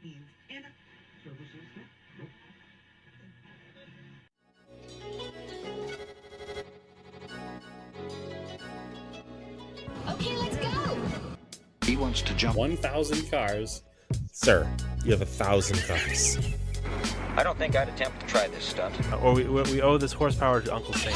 Okay, let's go. He wants to jump 1,000 cars. Sir, you have 1,000 cars. I don't think I'd attempt to try this stunt. Or we owe this horsepower to Uncle Sam.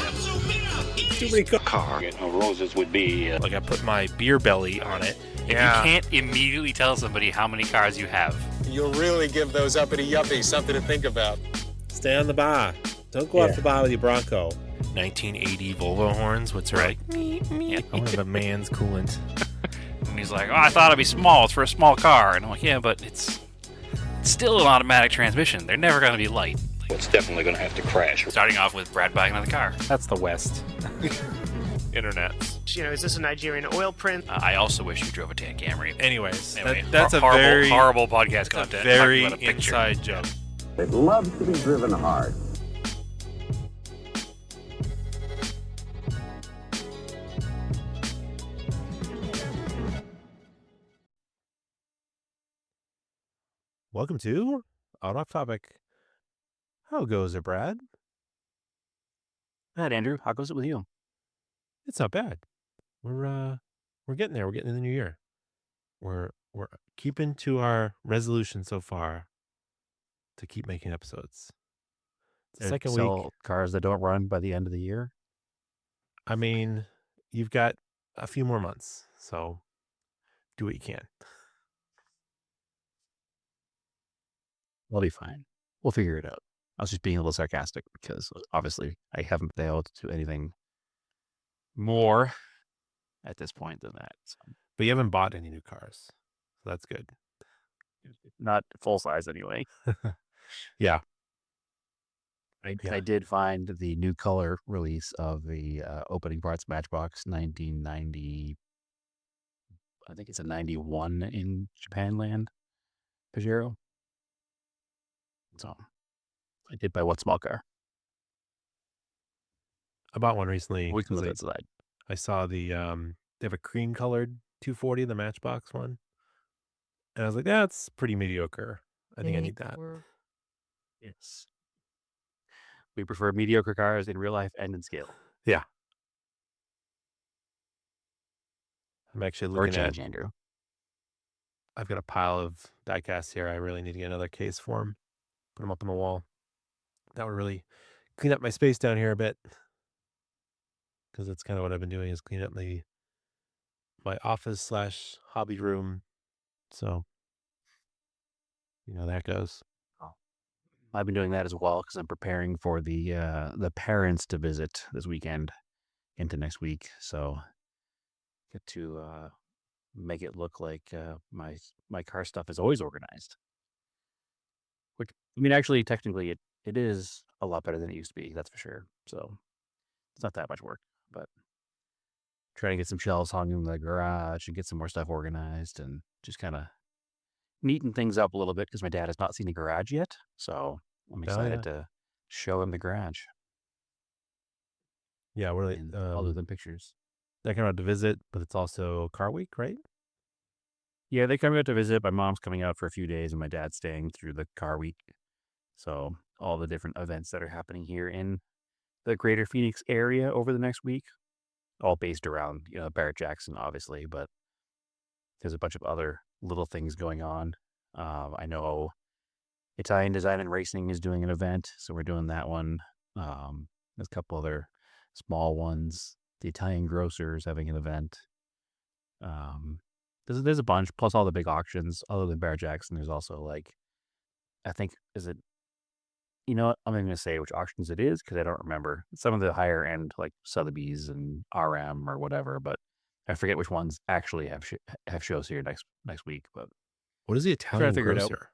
Too many cars. Car. Roses would be. Like I put my beer belly on it. If you can't immediately tell somebody how many cars you have, you'll really give those uppity yuppies something to think about. Stay on the bar. Don't go off the bar with your Bronco. 1980 Volvo horns, which are like, Yeah. I want a man's coolant. and he's like, "Oh, I thought it'd be small. It's for a small car." And I'm like, "Yeah, but it's still an automatic transmission. They're never going to be light." It's definitely going to have to crash. Starting off with Brad buying another car. That's the West. Internets. You know, is this a Nigerian oil print? I also wish you drove a tan Camry. Anyways, Anyway, that's a horrible, very horrible podcast content. very Talking about a picture. inside joke. It loves to be driven hard. Welcome to Out Off Topic. How goes it, Brad? Go ahead, Andrew. How goes it with you? It's not bad. We're getting there. We're getting in the new year. We're keeping to our resolution so far to keep making episodes. It's the second week. Cars that don't run by the end of the year. I mean, you've got a few more months, so do what you can. We'll be fine. We'll figure it out. I was just being a little sarcastic because obviously I haven't been able to do anything more at this point than that. So. But you haven't bought any new cars, so that's good. Not full size anyway. Yeah. I did find the new color release of the opening parts Matchbox 1990. I think it's a 91 in Japanland Pajero. So I did buy one small car. I bought one recently. We can look inside. I saw the they have a cream colored 240, the Matchbox one. And I was like, that's pretty mediocre. I think I need that. Yes. We prefer mediocre cars in real life and in scale. Yeah. I'm actually Or looking change, at Andrew. I've got a pile of diecasts here. I really need to get another case for them. Put them up on the wall. That would really clean up my space down here a bit. Because that's kind of what I've been doing is clean up my office / hobby room. So, you know, that goes. I've been doing that as well because I'm preparing for the parents to visit this weekend into next week. So get to make it look like my car stuff is always organized. Which, I mean, actually, technically, it is a lot better than it used to be. That's for sure. So it's not that much work, but trying to get some shelves hung in the garage and get some more stuff organized and just kind of neaten things up a little bit because my dad has not seen the garage yet. So I'm excited to show him the garage. Yeah, we're like, other than pictures. They're coming out to visit, but it's also car week, right? Yeah, they're coming out to visit. My mom's coming out for a few days and my dad's staying through the car week. So all the different events that are happening here in the greater Phoenix area over the next week, all based around, Barrett Jackson, obviously, but there's a bunch of other little things going on. I know Italian Design and Racing is doing an event, so we're doing that one. There's a couple other small ones. The Italian Grocer is having an event. There's a bunch, plus all the big auctions. Other than Barrett Jackson, there's also I think, is it, I'm not even going to say which auctions it is because I don't remember. Some of the higher end, like Sotheby's and RM or whatever, but I forget which ones actually have shows here next week. But what is the Italian Grocer?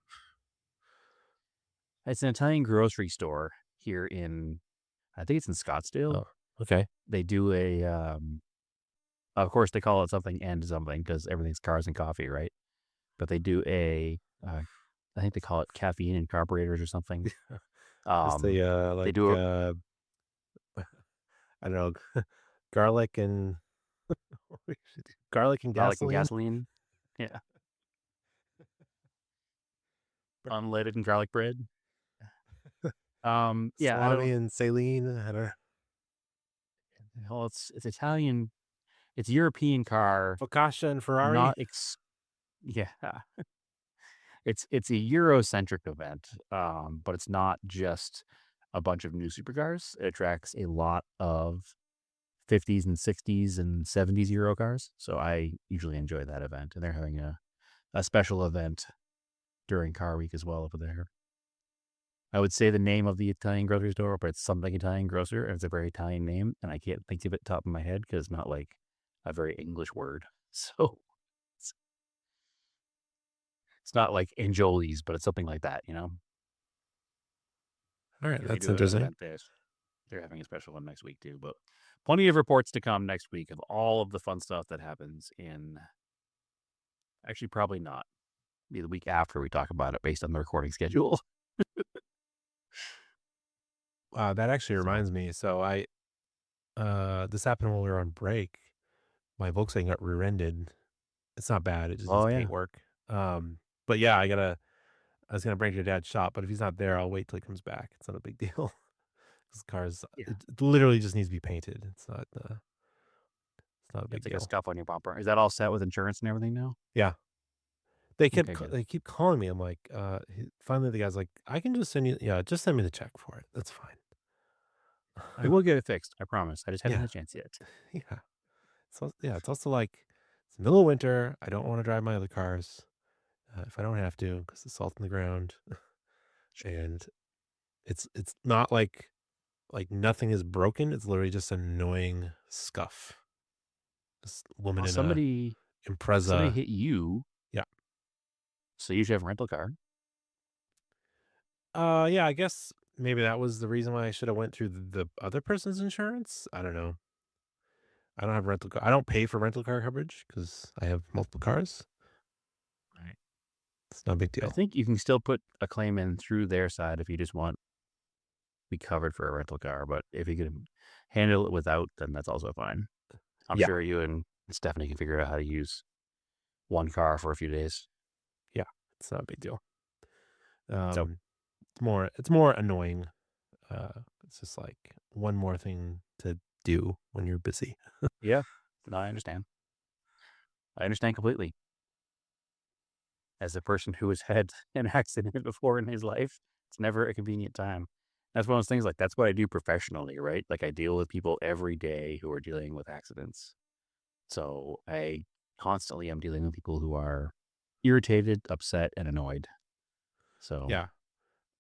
It's an Italian grocery store here I think it's in Scottsdale. Oh, okay. They do of course they call it something and something because everything's cars and coffee, right? But they do I think they call it caffeine and carburetors or something. They do I don't know, garlic and gasoline. Yeah. unleaded and garlic bread. Yeah, I Salami don't. and saline. I don't. Well, it's Italian. It's European car, Focaccia and Ferrari. not yeah. It's a Eurocentric event, but it's not just a bunch of new supercars. It attracts a lot of 50s and 60s and 70s Euro cars. So I usually enjoy that event, and they're having a special event during Car Week as well over there. I would say the name of the Italian grocery store, but it's something Italian grocer, and it's a very Italian name, and I can't think of it top of my head because it's not like a very English word. So it's not like Anjoli's, but it's something like that, you know? All right, Yeah, they that's do an interesting. event there. They're having a special one next week too, but plenty of reports to come next week of all of the fun stuff that happens in. Actually, probably not. Be the week after we talk about it based on the recording schedule. Wow, that actually So- reminds me. So this happened when we were on break. My Volkswagen got rear-ended. It's not bad. It just needs Oh, yeah. paint work. But yeah, I was gonna bring it to Dad's shop, but if he's not there, I'll wait till he comes back. It's not a big deal. This car's Yeah. it literally just needs to be painted. It's not a big It's like a deal. scuff on your bumper. Is that all set with insurance and everything now? Yeah. They Okay, good. they keep calling me. I'm like, finally the guy's like, I can just send you, just send me the check for it. That's fine. I will get it fixed. I promise. I just haven't Yeah. had a chance yet. Yeah. So yeah, it's also like it's the middle of winter. I don't want to drive my other cars if I don't have to because the salt in the ground, and it's not like nothing is broken. It's literally just an annoying scuff. This woman Well, in a somebody Impreza. hit you. Yeah. So you should have a rental car. Yeah, I guess maybe that was the reason why I should have went through the other person's insurance. I don't know. I don't have rental car. I don't pay for rental car coverage because I have multiple cars. Right. It's not a big I deal. think you can still put a claim in through their side if you just want to be covered for a rental car. But if you can handle it without, then that's also fine. I'm Yeah. sure you and Stephanie can figure out how to use one car for a few days. Yeah, it's not a big deal. So- It's more annoying. It's just like one more thing to do when you're busy. Yeah, no, I understand. I understand completely. As a person who has had an accident before in his life, it's never a convenient time. That's one of those things, like, that's what I do professionally, right? Like, I deal with people every day who are dealing with accidents. So I constantly am dealing with people who are irritated, upset, and annoyed. So Yeah.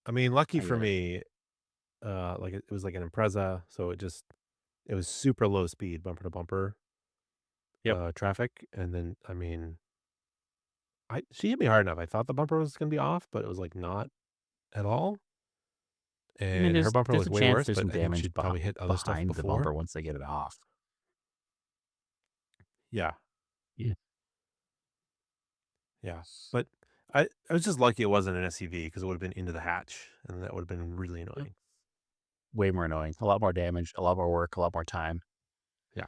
I mean, lucky I for get it. me, like it was like an Impreza, so it was super low speed, bumper to bumper traffic. And then, I mean, she hit me hard enough. I thought the bumper was going to be off, but it was like not at all. I mean, And her bumper there's was a way chance worse, there's but some I think damage she'd probably hit other stuff behind the before. bumper once they get it off. Yeah. Yeah. Yeah. But I was just lucky it wasn't an SUV because it would have been into the hatch and that would have been really annoying. Way more annoying. A lot more damage, a lot more work, a lot more time. Yeah.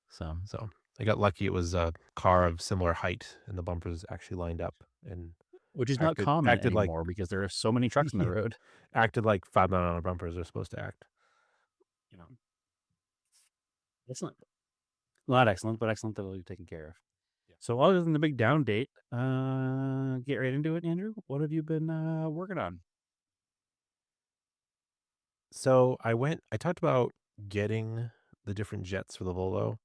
So So I got lucky it was a car of similar height and the bumpers actually lined up and which is not common acted like- anymore because there are so many trucks on the Yeah. road. acted like 5-mile-an-hour bumpers are supposed to act. You know, excellent. Not excellent, but excellent that we've taken care of. Yeah. So other than the big down date, get right into it, Andrew. What have you been working on? So I talked about getting the different jets for the Volvo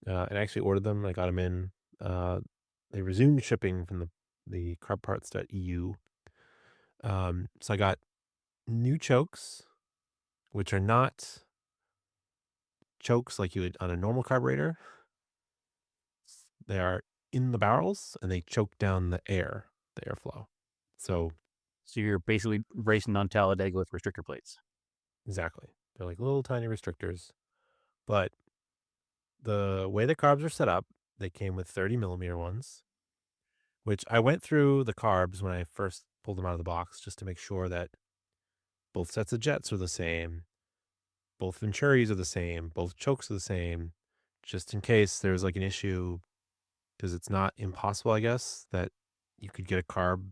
and I actually ordered them. I got them in. They resumed shipping from the carparts.eu. So I got new chokes, which are not chokes like you would on a normal carburetor. They are in the barrels and they choke down the airflow. So So you're basically racing on Talladega with restrictor plates. exactly. They're like little tiny restrictors. But the way the carbs are set up, they came with 30-millimeter ones, which I went through the carbs when I first pulled them out of the box just to make sure that both sets of jets are the same, both Venturis are the same, both chokes are the same, just in case there's like an issue, because it's not impossible, I guess, that you could get a carb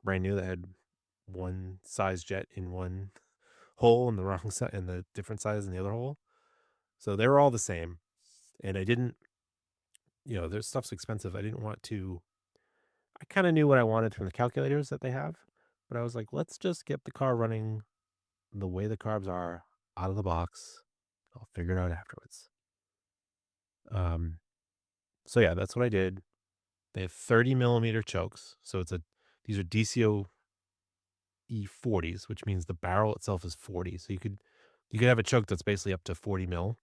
brand new that had one size jet in one hole and the wrong side and the different size in the other hole. So they were all the same. And I didn't, their stuff's expensive. I didn't want to, I kind of knew what I wanted from the calculators that they have, but I was like, let's just get the car running the way the carbs are out of the box. I'll figure it out afterwards. So yeah, that's what I did. They have 30 millimeter chokes. So these are DCO E40s, which means the barrel itself is 40. So you could have a choke that's basically up to 40 mil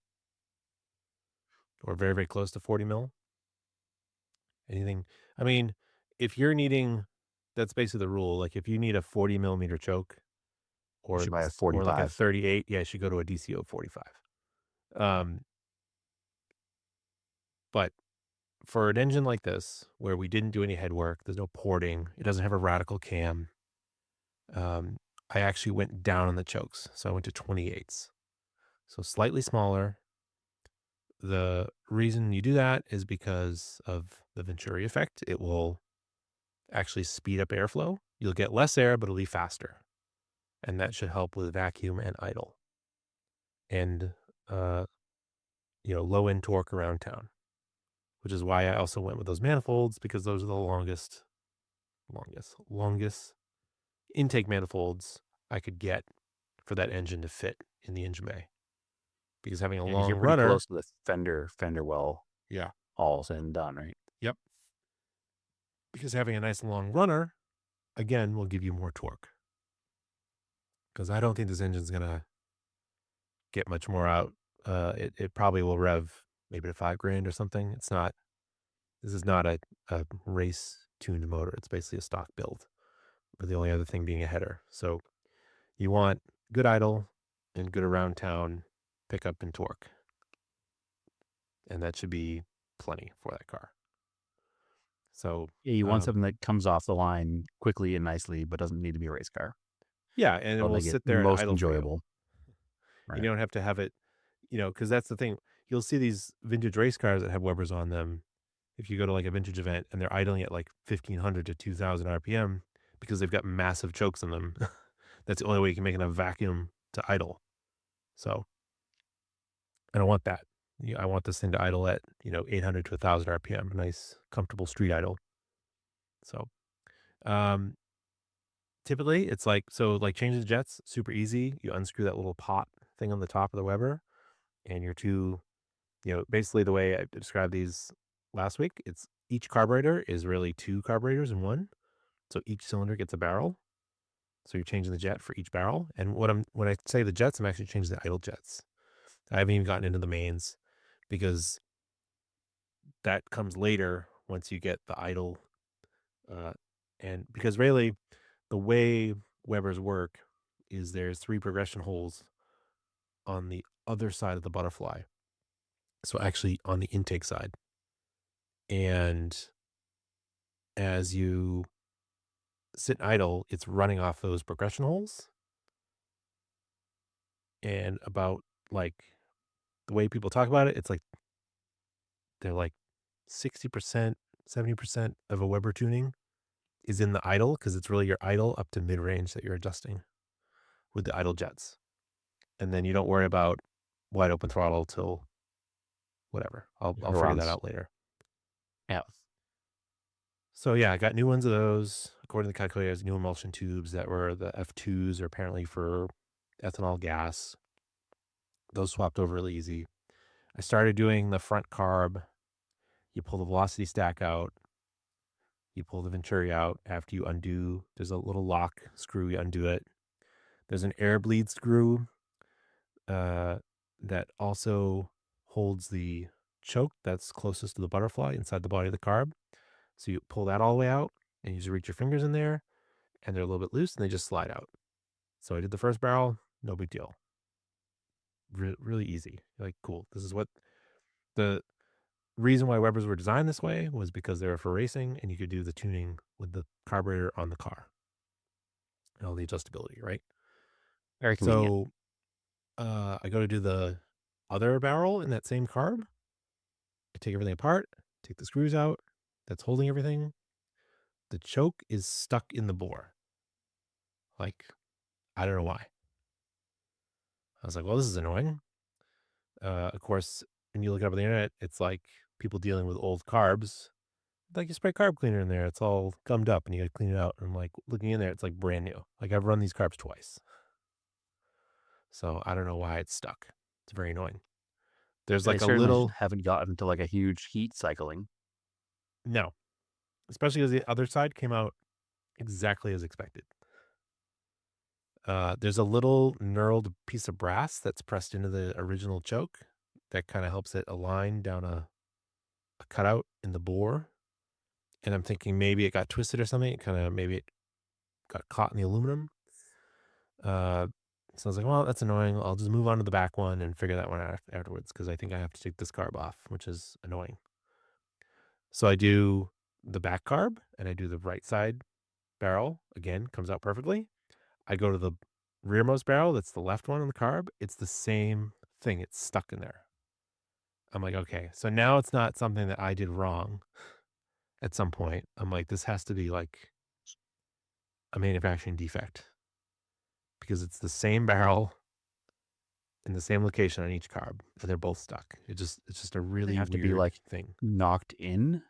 or very, very close to 40 mil. Anything. I mean, if you're needing, that's basically the rule. Like if you need a 40 millimeter choke You or should buy a like a 45. 38, yeah, you should go to a DCO 45. But for an engine like this, where we didn't do any head work, there's no porting, it doesn't have a radical cam. I actually went down on the chokes. So I went to 28s. So slightly smaller. The reason you do that is because of the Venturi effect. It will actually speed up airflow. You'll get less air, but it'll be faster. And that should help with vacuum and idle. And, low end torque around town, which is why I also went with those manifolds, because those are the longest intake manifolds I could get for that engine to fit in the engine bay. Because having a long You're pretty runner, close to the fender well. Yeah. All said and done, right? Yep. Because having a nice long runner, again, will give you more torque. Because I don't think this engine's going to get much more out. It probably will rev maybe to $5,000 or something. This is not a race tuned motor. It's basically a stock build, with the only other thing being a header. So you want good idle and good around town pickup and torque. And that should be plenty for that car. So Yeah, you want something that comes off the line quickly and nicely, but doesn't need to be a race car. Yeah, and it will sit there and most idle enjoyable. Right. You don't have to have it, because that's the thing. You'll see these vintage race cars that have Webers on them. If you go to like a vintage event and they're idling at like 1,500 to 2,000 RPM because they've got massive chokes in them. That's the only way you can make enough vacuum to idle. So I don't want that. I want this thing to idle at 800 to 1,000 RPM, a nice comfortable street idle. So typically it's like changing the jets, super easy. You unscrew that little pot thing on the top of the Weber, and your two, basically the way I described these last week, it's each carburetor is really two carburetors in one. So each cylinder gets a barrel. So you're changing the jet for each barrel. And when I say the jets, I'm actually changing the idle jets. I haven't even gotten into the mains, because that comes later once you get the idle. And because really the way Webers work is there's 3 progression holes on the other side of the butterfly. So actually on the intake side. And as you sit idle, it's running off those progression holes. And about like the way people talk about it, it's like they're like 60%, 70% of a Weber tuning is in the idle, because it's really your idle up to mid-range that you're adjusting with the idle jets. And then you don't worry about wide open throttle till whatever. I'll figure that out later. Yeah. So yeah, I got new ones of those. According to the calculators, new emulsion tubes that were the F2s are apparently for ethanol gas. Those swapped over really easy. I started doing the front carb. You pull the velocity stack out. You pull the Venturi out after you undo. There's a little lock screw. You undo it. There's an air bleed screw that also holds the choke that's closest to the butterfly inside the body of the carb. So you pull that all the way out, and you just reach your fingers in there, and they're a little bit loose, and they just slide out. So I did the first barrel, no big deal. Really easy. Like, cool. This is what the reason why Webers were designed this way was because they were for racing, and you could do the tuning with the carburetor on the car. And all the adjustability, right? Very convenient. So I go to do the other barrel in that same carb. I take everything apart, take the screws out that's holding everything. The choke is stuck in the bore. Like, I don't know why. I was like, well, this is annoying. Of course, when you look it up on the internet, it's like people dealing with old carbs. Like you spray carb cleaner in there, it's all gummed up and you gotta clean it out. And I'm like looking in there, it's like brand new. Like I've run these carbs twice. So I don't know why it's stuck. It's very annoying. There's They like a certainly little haven't gotten to like a huge heat cycling. no, especially as the other side came out exactly as expected. There's a little knurled piece of brass that's pressed into the original choke that kind of helps it align down a cutout in the bore. And I'm thinking maybe it got twisted or something. It kind of maybe it got caught in the aluminum. So I was like, well, that's annoying. I'll just move on to the back one and figure that one out afterwards because I think I have to take this carb off, which is annoying. So I do the back carb and I do the right side barrel. Again, comes out perfectly. I go to the rearmost barrel. That's the left one on the carb. It's the same thing. It's stuck in there. I'm like, okay. So now it's not something that I did wrong at some point. I'm like, this has to be like a manufacturing defect because it's the same barrel in the same location on each carb and they're both stuck. It's just a They really have to be weird like thing. knocked in.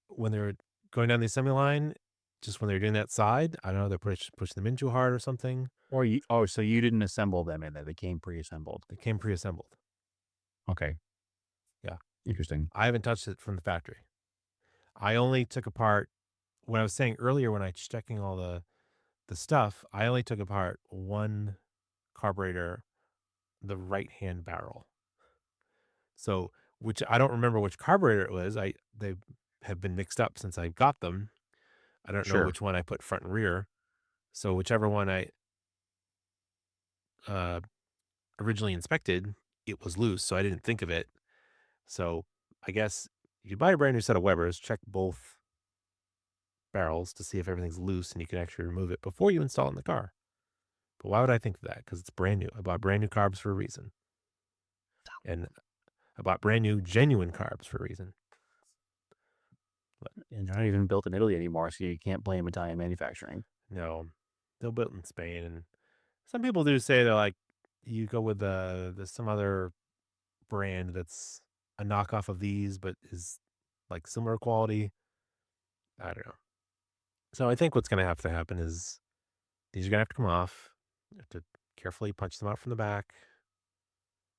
When they're going down the assembly line, just when they're doing that side, I don't know, they're pushing them in too hard or something. Or so you didn't assemble them in there. They came pre-assembled. They came pre-assembled. Okay. Yeah. Interesting. I haven't touched it from the factory. I only took apart when I was saying earlier when I was checking all the stuff, I only took apart one carburetor, the right-hand barrel. So, which I don't remember which carburetor it was. They have been mixed up since I got them. I don't know Sure. which one I put front and rear. So whichever one I originally inspected, it was loose, so I didn't think of it. So I guess if you buy a brand new set of Webers, check both barrels to see if everything's loose and you can actually remove it before you install it in the car. But why would I think of that? Because it's brand new. I bought brand new carbs for a reason. And I bought brand new genuine carbs for a reason. And they're not even built in Italy anymore, so you can't blame Italian manufacturing. No, they're built in Spain. And some people do say they're like, you go with some other brand that's a knockoff of these, but is like similar quality. I don't know. So I think what's going to happen is these are going to have to come off. You have to carefully punch them out from the back.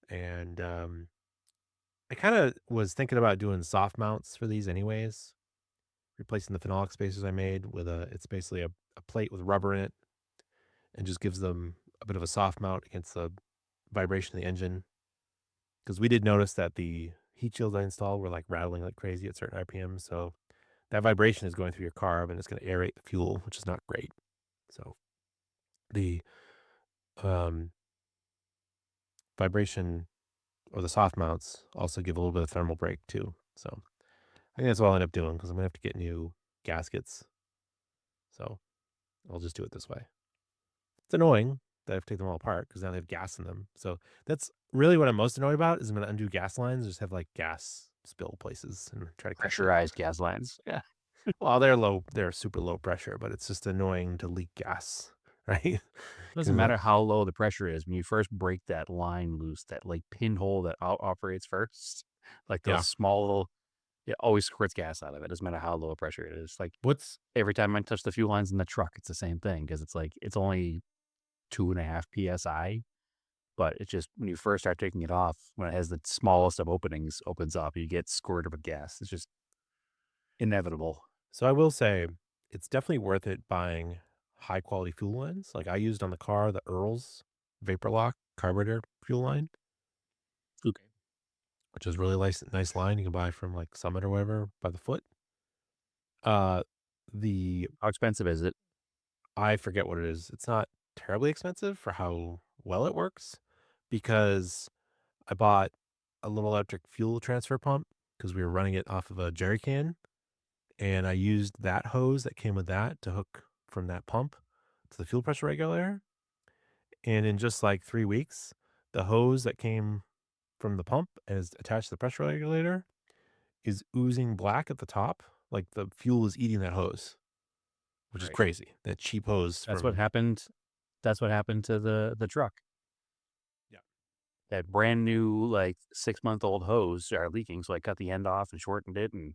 And I kind of was thinking about doing soft mounts for these anyways. Replacing the phenolic spacers I made with it's basically a plate with rubber in it and just gives them a bit of a soft mount against the vibration of the engine. Because we did notice that the heat shields I installed were like rattling like crazy at certain RPMs. So that vibration is going through your carb and it's going to aerate the fuel, which is not great. So the vibration or the soft mounts also give a little bit of thermal break too. So I think that's what I'll end up doing because I'm going to have to get new gaskets. So I'll just do it this way. It's annoying that I have to take them all apart because now they have gas in them. So that's really what I'm most annoyed about is I'm going to undo gas lines, just have like gas spill places and try to catch it. Pressurized gas lines. Yeah. Well, they're super low pressure, but it's just annoying to leak gas, right? Doesn't matter how low the pressure is. When you first break that line loose, that like pinhole that operates first, like those Yeah. small little, it always squirts gas out of it. Doesn't matter how low pressure it is. Like What's every time I touch the fuel lines in the truck, it's the same thing because it's like it's only 2.5 psi, but it's just when you first start taking it off, when it has the smallest of openings opens up, you get squirted with gas. It's just inevitable. So I will say it's definitely worth it buying high quality fuel lines. Like I used on the car, the Earl's Vapor Lock carburetor fuel line, Okay. which is really nice line you can buy from like Summit or whatever by the foot. The How expensive is it? I forget what it is. It's not terribly expensive for how well it works because I bought a little electric fuel transfer pump because we were running it off of a jerry can. And I used that hose that came with that to hook from that pump to the fuel pressure regulator. And in just like 3 weeks, the hose that came from the pump and is attached to the pressure regulator is oozing black at the top. Like the fuel is eating that hose. which is Right. crazy. That cheap hose. That's from, what happened. That's what happened to the truck. Yeah. That brand new, like 6-month-old hose started leaking, so I cut the end off and shortened it, and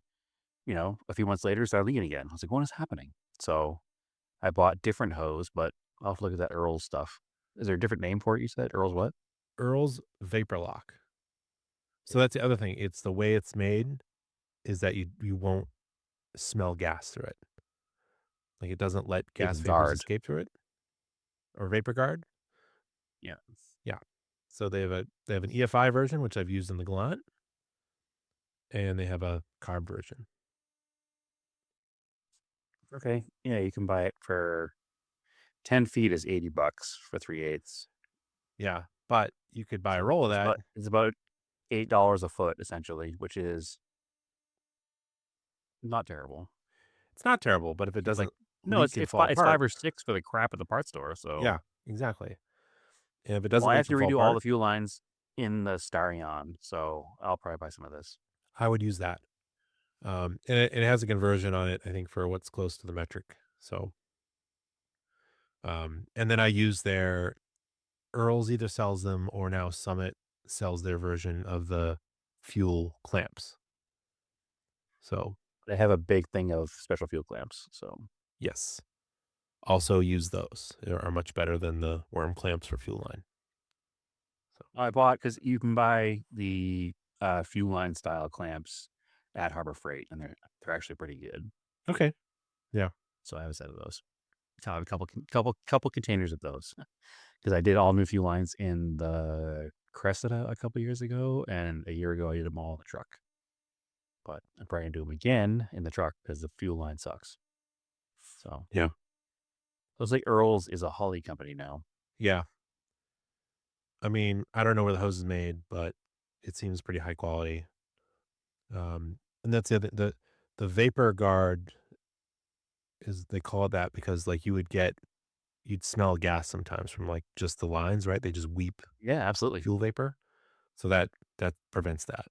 a few months later, it started leaking again. I was like, "What is happening?" So I bought different hose, but I'll have to look at that Earl's stuff. Is there a different name for it? You said Earl's what? Earl's Vapor Lock. So that's the other thing. It's the way it's made is that you won't smell gas through it. Like it doesn't let gas Vapor vapors guard. escape through it, or vapor guard. Yeah. Yeah. So they have an EFI version, which I've used in the Galant, and they have a carb version. Okay. Yeah, you can buy it for 10 feet is $80 for 3/8. Yeah, but you could buy a roll of that. It's about $8 a foot essentially, which is not terrible. It's not terrible, but if it doesn't No, leak and fall it's apart, 5 or 6 for the crap at the parts store. So yeah, exactly. And if it doesn't I leak have to and fall redo all apart, the fuel lines in the Starion, so I'll probably buy some of this. I would use that. And it has a conversion on it, I think, for what's close to the metric. So, and then I use Earl's either sells them or now Summit sells their version of the fuel clamps. So They have a big thing of special fuel clamps. So yes, also use those. They are much better than the worm clamps for fuel line. So I bought because you can buy the fuel line style clamps at Harbor Freight, and they're actually pretty good. okay, yeah. So I have a set of those. So I have a couple containers of those because I did all new fuel lines in the Cressida a couple years ago, and a year ago I did them all in the truck. But I'm probably gonna do them again in the truck because the fuel line sucks. So Yeah. looks like Earl's is a Holly company now. Yeah. I mean, I don't know where the hose is made, but it seems pretty high quality. And that's the the vapor guard is, they call it that because like you'd smell gas sometimes from like just the lines, right? They just weep Yeah, absolutely. fuel vapor. So that prevents that.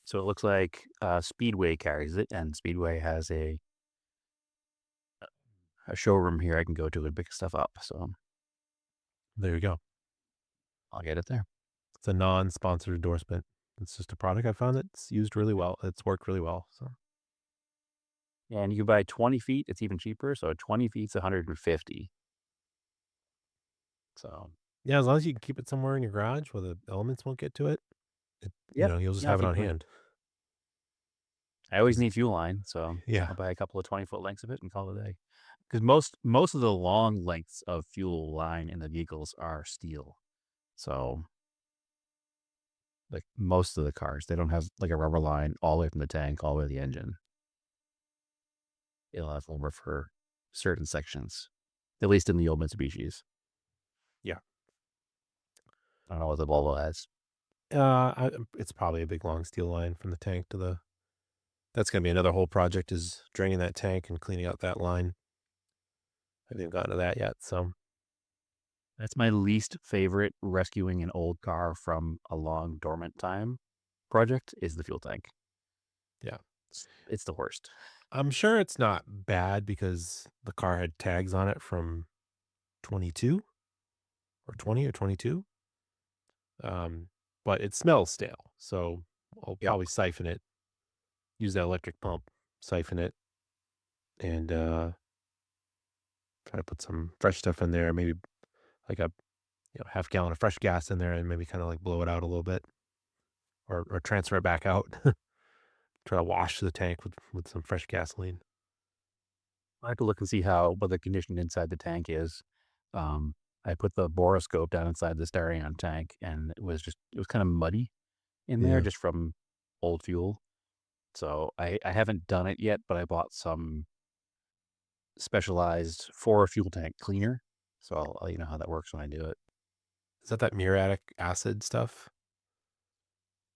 So it looks like Speedway carries it, and Speedway has a showroom here I can go to and pick stuff up. So There you go. I'll get it there. It's a non-sponsored endorsement. It's just a product I found that's used really well. It's worked really well. So And you can buy 20 feet. It's even cheaper. So 20 feet's 150. So yeah, as long as you can keep it somewhere in your garage where the elements won't get to it, Yep. you'll just Yeah, have it I'll on keep it. hand. I always need fuel line, so Yeah. I'll buy a couple of 20-foot lengths of it and call it a day. Because most of the long lengths of fuel line in the vehicles are steel. So like most of the cars, they don't have like a rubber line all the way from the tank all the way to the engine. It'll have rubber for certain sections, at least in the old Mitsubishis. Yeah. I don't know what the Volvo has. It's probably a big long steel line from the tank to the. That's going to be another whole project, is draining that tank and cleaning out that line. I haven't even gotten to that yet. So That's my least favorite rescuing an old car from a long dormant time project is the fuel tank. Yeah. It's the worst. I'm sure it's not bad because the car had tags on it from 22 or 20 or 22. But it smells stale. So I'll probably siphon it, use that electric pump, siphon it, and try to put some fresh stuff in there, maybe like a half gallon of fresh gas in there, and maybe kind of like blow it out a little bit, or transfer it back out. Try to wash the tank with some fresh gasoline. I have to look and see what the condition inside the tank is. I put the boroscope down inside the Starion tank, and it was kind of muddy in there Yeah. just from old fuel. So I haven't done it yet, but I bought some specialized for a fuel tank cleaner. So I'll let you know how that works when I do it. Is that muriatic acid stuff?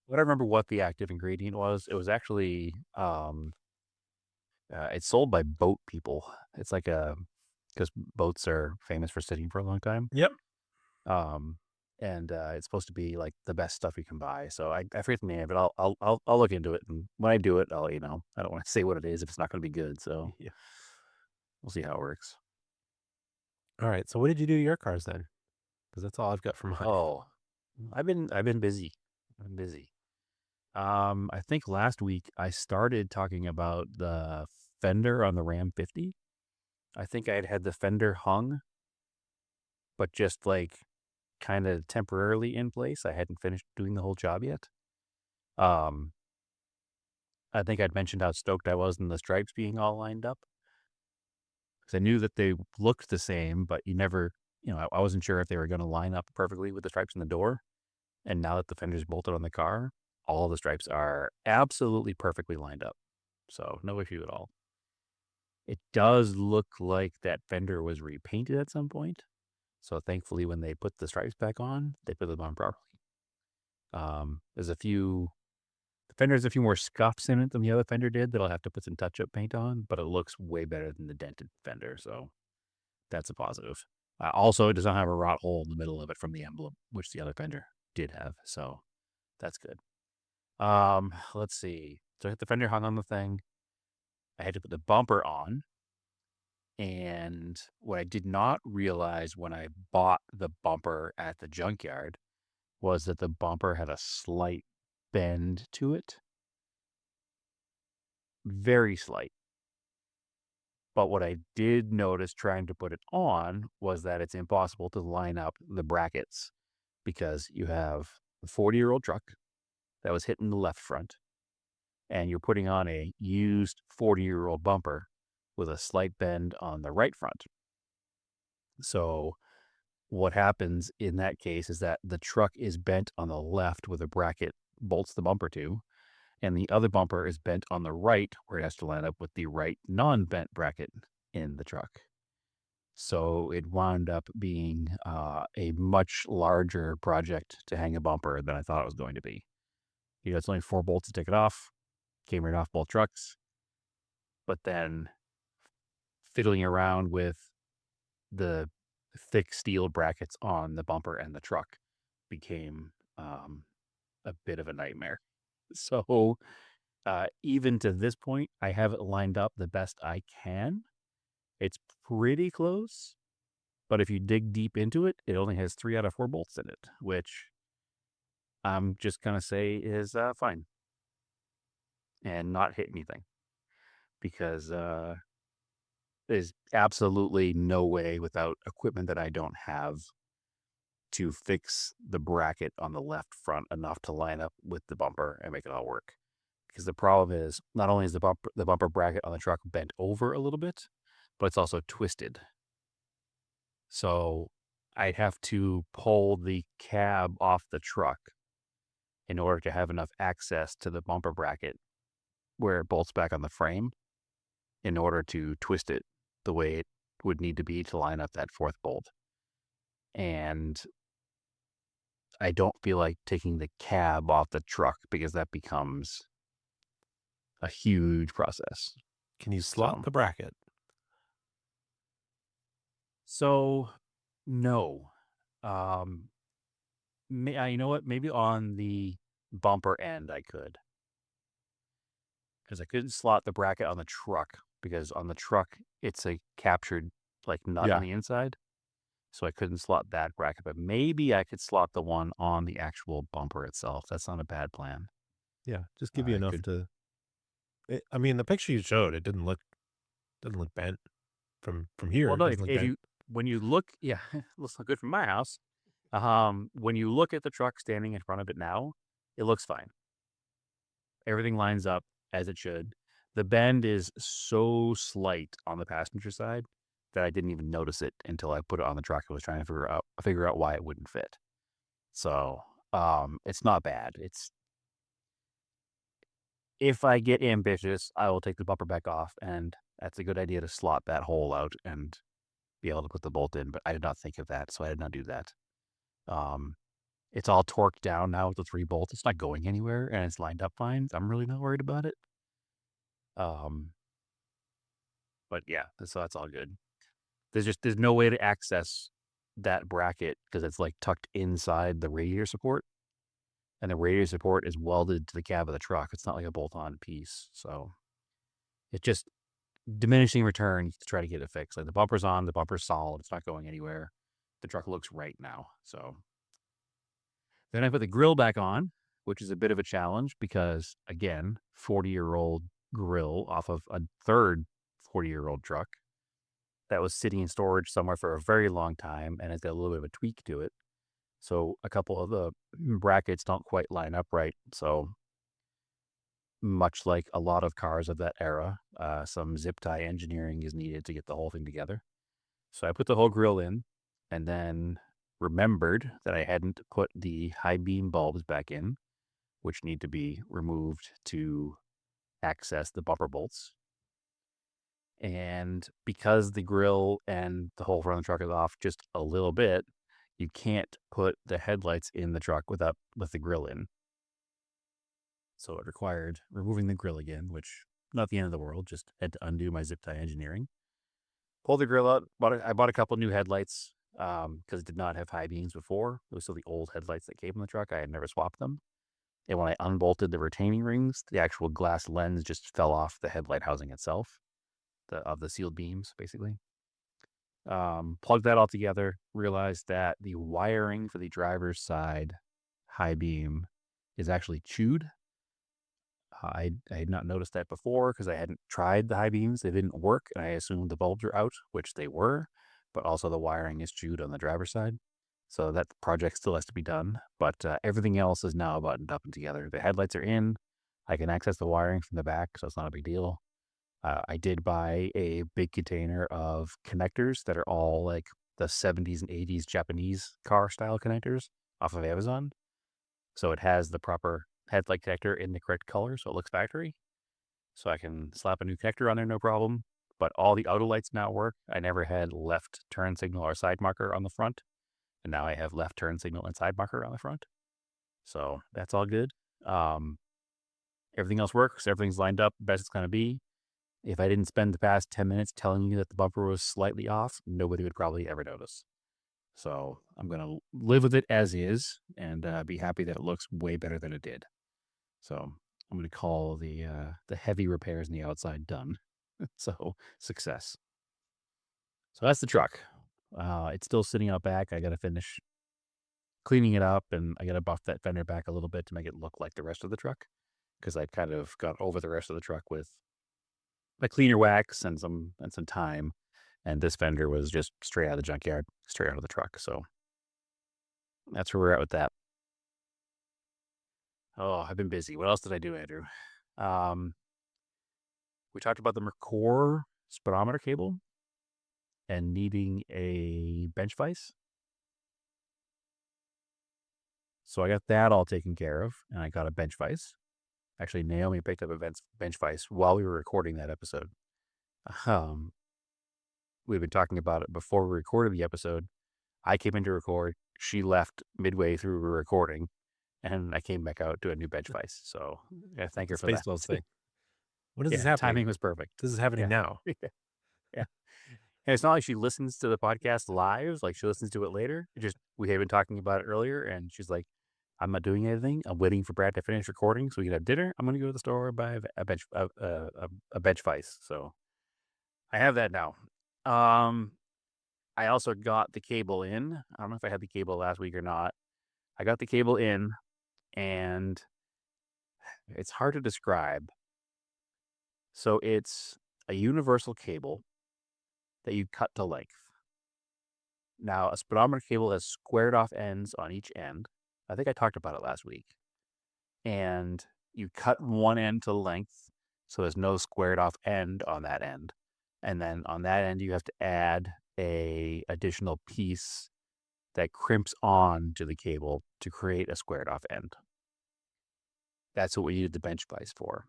I don't remember what the active ingredient was. It was actually it's sold by boat people. It's like because boats are famous for sitting for a long time. Yep. and it's supposed to be like the best stuff you can buy. So I forget the name of it. I'll look into it, and when I do it, I'll I don't want to say what it is if it's not going to be good. So Yeah. we'll see how it works. All right. So what did you do to your cars then? Because that's all I've got for mine. Oh, I've been busy. I've been busy. I think last week I started talking about the fender on the Ram 50. I think I had the fender hung, but just like kind of temporarily in place. I hadn't finished doing the whole job yet. Um, I think I'd mentioned how stoked I was in the stripes being all lined up. Because I knew that they looked the same, but you never, I wasn't sure if they were going to line up perfectly with the stripes in the door. And now that the fender's bolted on the car, all the stripes are absolutely perfectly lined up. So no issue at all. It does look like that fender was repainted at some point. So thankfully, when they put the stripes back on, they put them on properly. The fender has a few more scuffs in it than the other fender did that I'll have to put some touch-up paint on, but it looks way better than the dented fender, so that's a positive. Also, it does not have a rot hole in the middle of it from the emblem, which the other fender did have, so that's good. Let's see. So I had the fender hung on the thing. I had to put the bumper on, and what I did not realize when I bought the bumper at the junkyard was that the bumper had a slight bend to it. Very slight. But what I did notice trying to put it on was that it's impossible to line up the brackets because you have a 40-year-old truck that was hitting the left front, and you're putting on a used 40-year-old bumper with a slight bend on the right front. So what happens in that case is that the truck is bent on the left where the bracket bolts the bumper to, and the other bumper is bent on the right where it has to line up with the right non-bent bracket in the truck. So it wound up being a much larger project to hang a bumper than I thought it was going to be. It's only 4 bolts to take it off, came right off both trucks, but then fiddling around with the thick steel brackets on the bumper and the truck became a bit of a nightmare. So even to this point, I have it lined up the best I can. It's pretty close, but if you dig deep into it, it only has 3 out of 4 bolts in it, which I'm just going to say is fine and not hit anything because there's absolutely no way without equipment that I don't have to fix the bracket on the left front enough to line up with the bumper and make it all work. Because the problem is not only is the bumper bracket on the truck bent over a little bit, but it's also twisted. So I'd have to pull the cab off the truck in order to have enough access to the bumper bracket where it bolts back on the frame in order to twist it the way it would need to be to line up that 4th bolt. And I don't feel like taking the cab off the truck because that becomes a huge process. Can you slot the bracket? So, no. You know what? Maybe on the bumper end I could. Because I couldn't slot the bracket on the truck because on the truck it's a captured like nut on the inside. So I couldn't slot that bracket, but maybe I could slot the one on the actual bumper itself. That's not a bad plan. Yeah, just give you enough to. I mean, the picture you showed, it didn't look bent from here. Well, no, when you look, yeah, it looks good from my house. When you look at the truck standing in front of it now, it looks fine. Everything lines up as it should. The bend is so slight on the passenger side that I didn't even notice it until I put it on the truck. I was trying to figure out why it wouldn't fit. So, it's not bad. If I get ambitious, I will take the bumper back off, and that's a good idea to slot that hole out and be able to put the bolt in, but I did not think of that, so I did not do that. It's all torqued down now with the 3 bolts. It's not going anywhere, and it's lined up fine. I'm really not worried about it. But yeah, so that's all good. There's no way to access that bracket because it's like tucked inside the radiator support, and the radiator support is welded to the cab of the truck. It's not like a bolt-on piece, so it's just diminishing returns to try to get it fixed. Like the bumper's on, the bumper's solid, it's not going anywhere. The truck looks right now. So then I put the grill back on, which is a bit of a challenge because, again, 40-year-old grill off of a third 40-year-old truck that was sitting in storage somewhere for a very long time, and it's got a little bit of a tweak to it. So a couple of the brackets don't quite line up right. So much like a lot of cars of that era, some zip tie engineering is needed to get the whole thing together. So I put the whole grill in and then remembered that I hadn't put the high beam bulbs back in, which need to be removed to access the bumper bolts. And because the grill and the whole front of the truck is off just a little bit, you can't put the headlights in the truck with the grill in. So it required removing the grill again, which not the end of the world, just had to undo my zip tie engineering. Pulled the grill out. I bought a couple new headlights because it did not have high beams before. It was still the old headlights that came in the truck. I had never swapped them. And when I unbolted the retaining rings, the actual glass lens just fell off the headlight housing itself, of the sealed beams, basically. Plugged that all together, realized that the wiring for the driver's side high beam is actually chewed. I had not noticed that before because I hadn't tried the high beams. They didn't work, and I assumed the bulbs are out, which they were, but also the wiring is chewed on the driver's side. So that project still has to be done, but everything else is now buttoned up and together. The headlights are in. I can access the wiring from the back, so it's not a big deal. I did buy a big container of connectors that are all like the 70s and 80s Japanese car style connectors off of Amazon. So it has the proper headlight connector in the correct color, so it looks factory. So I can slap a new connector on there, no problem. But all the auto lights now work. I never had left turn signal or side marker on the front, and now I have left turn signal and side marker on the front. So that's all good. Everything else works. Everything's lined up best it's going to be. If I didn't spend the past 10 minutes telling you that the bumper was slightly off, nobody would probably ever notice. So I'm going to live with it as is and be happy that it looks way better than it did. So I'm going to call the heavy repairs on the outside done. So success. So that's the truck. It's still sitting out back. I got to finish cleaning it up, and I got to buff that fender back a little bit to make it look like the rest of the truck, because I kind of got over the rest of the truck with a cleaner wax and some time, and this fender was just straight out of the junkyard, straight out of the truck. So that's where we're at with that. Oh, I've been busy. What else did I do, Andrew? We talked about the Mercor speedometer cable and needing a bench vise. So I got that all taken care of, and I got a bench vise. Actually, Naomi picked up a bench vise while we were recording that episode. We've been talking about it before we recorded the episode. I came in to record. She left midway through recording, and I came back out to a new bench vise. So I thank her for that. Spaceballs thing. What is this Yeah, happening? timing was perfect. This is happening now. Yeah. And it's not like she listens to the podcast live, like she listens to it later. It just, we had been talking about it earlier, and she's like, I'm not doing anything. I'm waiting for Brad to finish recording so we can have dinner. I'm going to go to the store and buy a bench vise. So I have that now. I also got the cable in. I don't know if I had the cable last week or not. I got the cable in, and it's hard to describe. So it's a universal cable that you cut to length. Now, a speedometer cable has squared off ends on each end. I think I talked about it last week. And you cut one end to length, so there's no squared off end on that end. And then on that end, you have to add a additional piece that crimps on to the cable to create a squared off end. That's what we needed the bench vise for.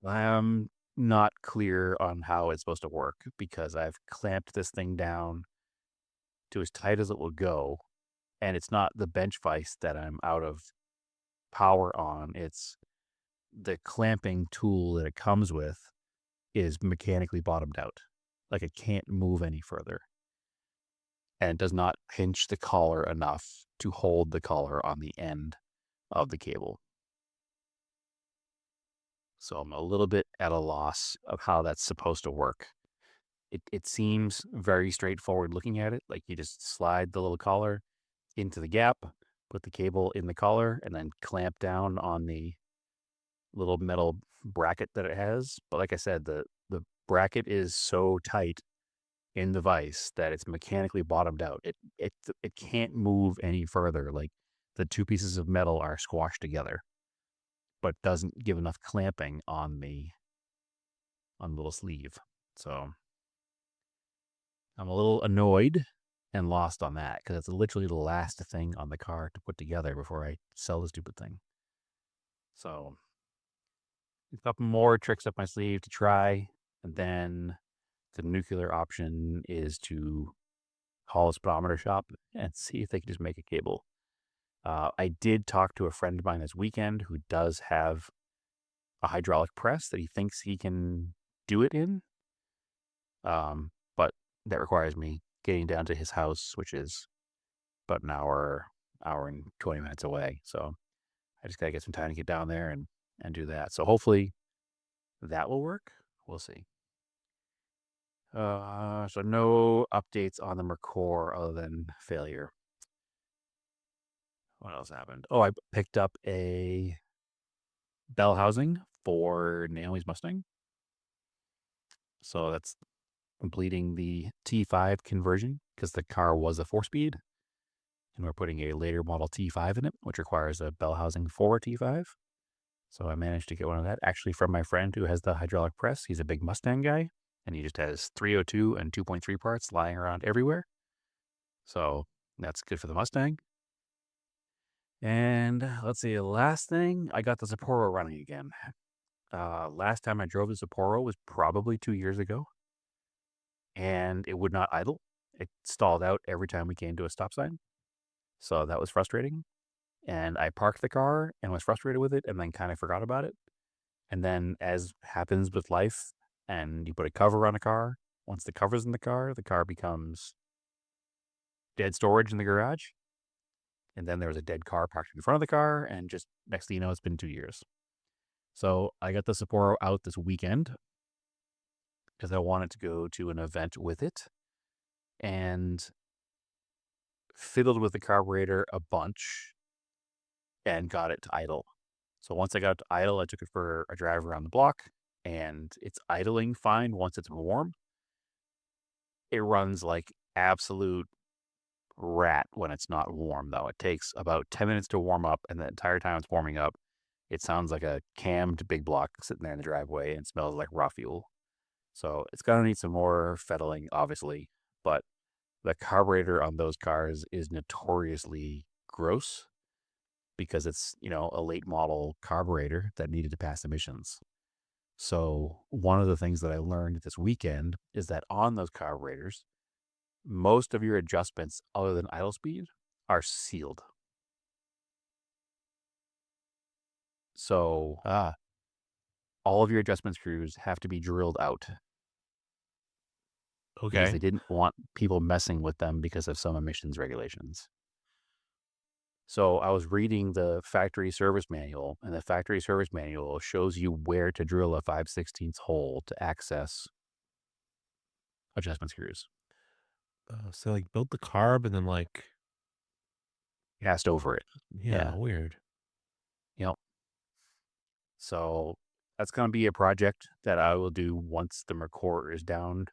I'm not clear on how it's supposed to work because I've clamped this thing down to as tight as it will go. And it's not the bench vise that I'm out of power on. It's the clamping tool that it comes with is mechanically bottomed out. Like it can't move any further. and it does not pinch the collar enough to hold the collar on the end of the cable. So I'm a little bit at a loss of how that's supposed to work. It seems very straightforward looking at it. Like you just slide the little collar into the gap, put the cable in the collar, and then clamp down on the little metal bracket that it has. But like I said, the bracket is so tight in the vise that it's mechanically bottomed out. It can't move any further. Like the two pieces of metal are squashed together, but doesn't give enough clamping on the little sleeve. So I'm a little annoyed and lost on that because it's literally the last thing on the car to put together before I sell the stupid thing. So a couple more tricks up my sleeve to try, and then the nuclear option is to call a speedometer shop and see if they can just make a cable. I did talk to a friend of mine this weekend who does have a hydraulic press that he thinks he can do it in. But that requires me getting down to his house, which is about an hour and 20 minutes away. So I just got to get some time to get down there and do that. So hopefully that will work. We'll see. So no updates on the Mercor other than failure. What else happened? Oh, I picked up a bell housing for Naomi's Mustang. So that's completing the T5 conversion because the car was a 4-speed. And we're putting a later model T5 in it, which requires a bell housing for a T5. So I managed to get one of that actually from my friend who has the hydraulic press. He's a big Mustang guy, and he just has 302 and 2.3 parts lying around everywhere. So that's good for the Mustang. And let's see, the last thing, I got the Sapporo running again. Last time I drove the Sapporo was probably 2 years ago, and it would not idle. It stalled out every time we came to a stop sign. So that was frustrating. And I parked the car and was frustrated with it and then kind of forgot about it. And then, as happens with life, and you put a cover on a car, once the cover's in the car becomes dead storage in the garage. And then there was a dead car parked in front of the car, and just next thing you know, it's been 2 years. So I got the Sapporo out this weekend because I wanted to go to an event with it and fiddled with the carburetor a bunch and got it to idle. So once I got it to idle, I took it for a drive around the block, and it's idling fine once it's warm. It runs like absolute rat when it's not warm, though. It takes about 10 minutes to warm up, and the entire time it's warming up, it sounds like a cammed big block sitting there in the driveway and smells like raw fuel. So it's going to need some more fettling, obviously, but the carburetor on those cars is notoriously gross because it's, a late model carburetor that needed to pass emissions. So one of the things that I learned this weekend is that on those carburetors, most of your adjustments other than idle speed are sealed. So all of your adjustment screws have to be drilled out. Because Okay. they didn't want people messing with them because of some emissions regulations. So I was reading the factory service manual, and the factory service manual shows you where to drill a 5/16 hole to access adjustment screws. So like build the carb and then like, Cast over it. yeah, weird. Yep. So that's going to be a project that I will do once the Mercor is down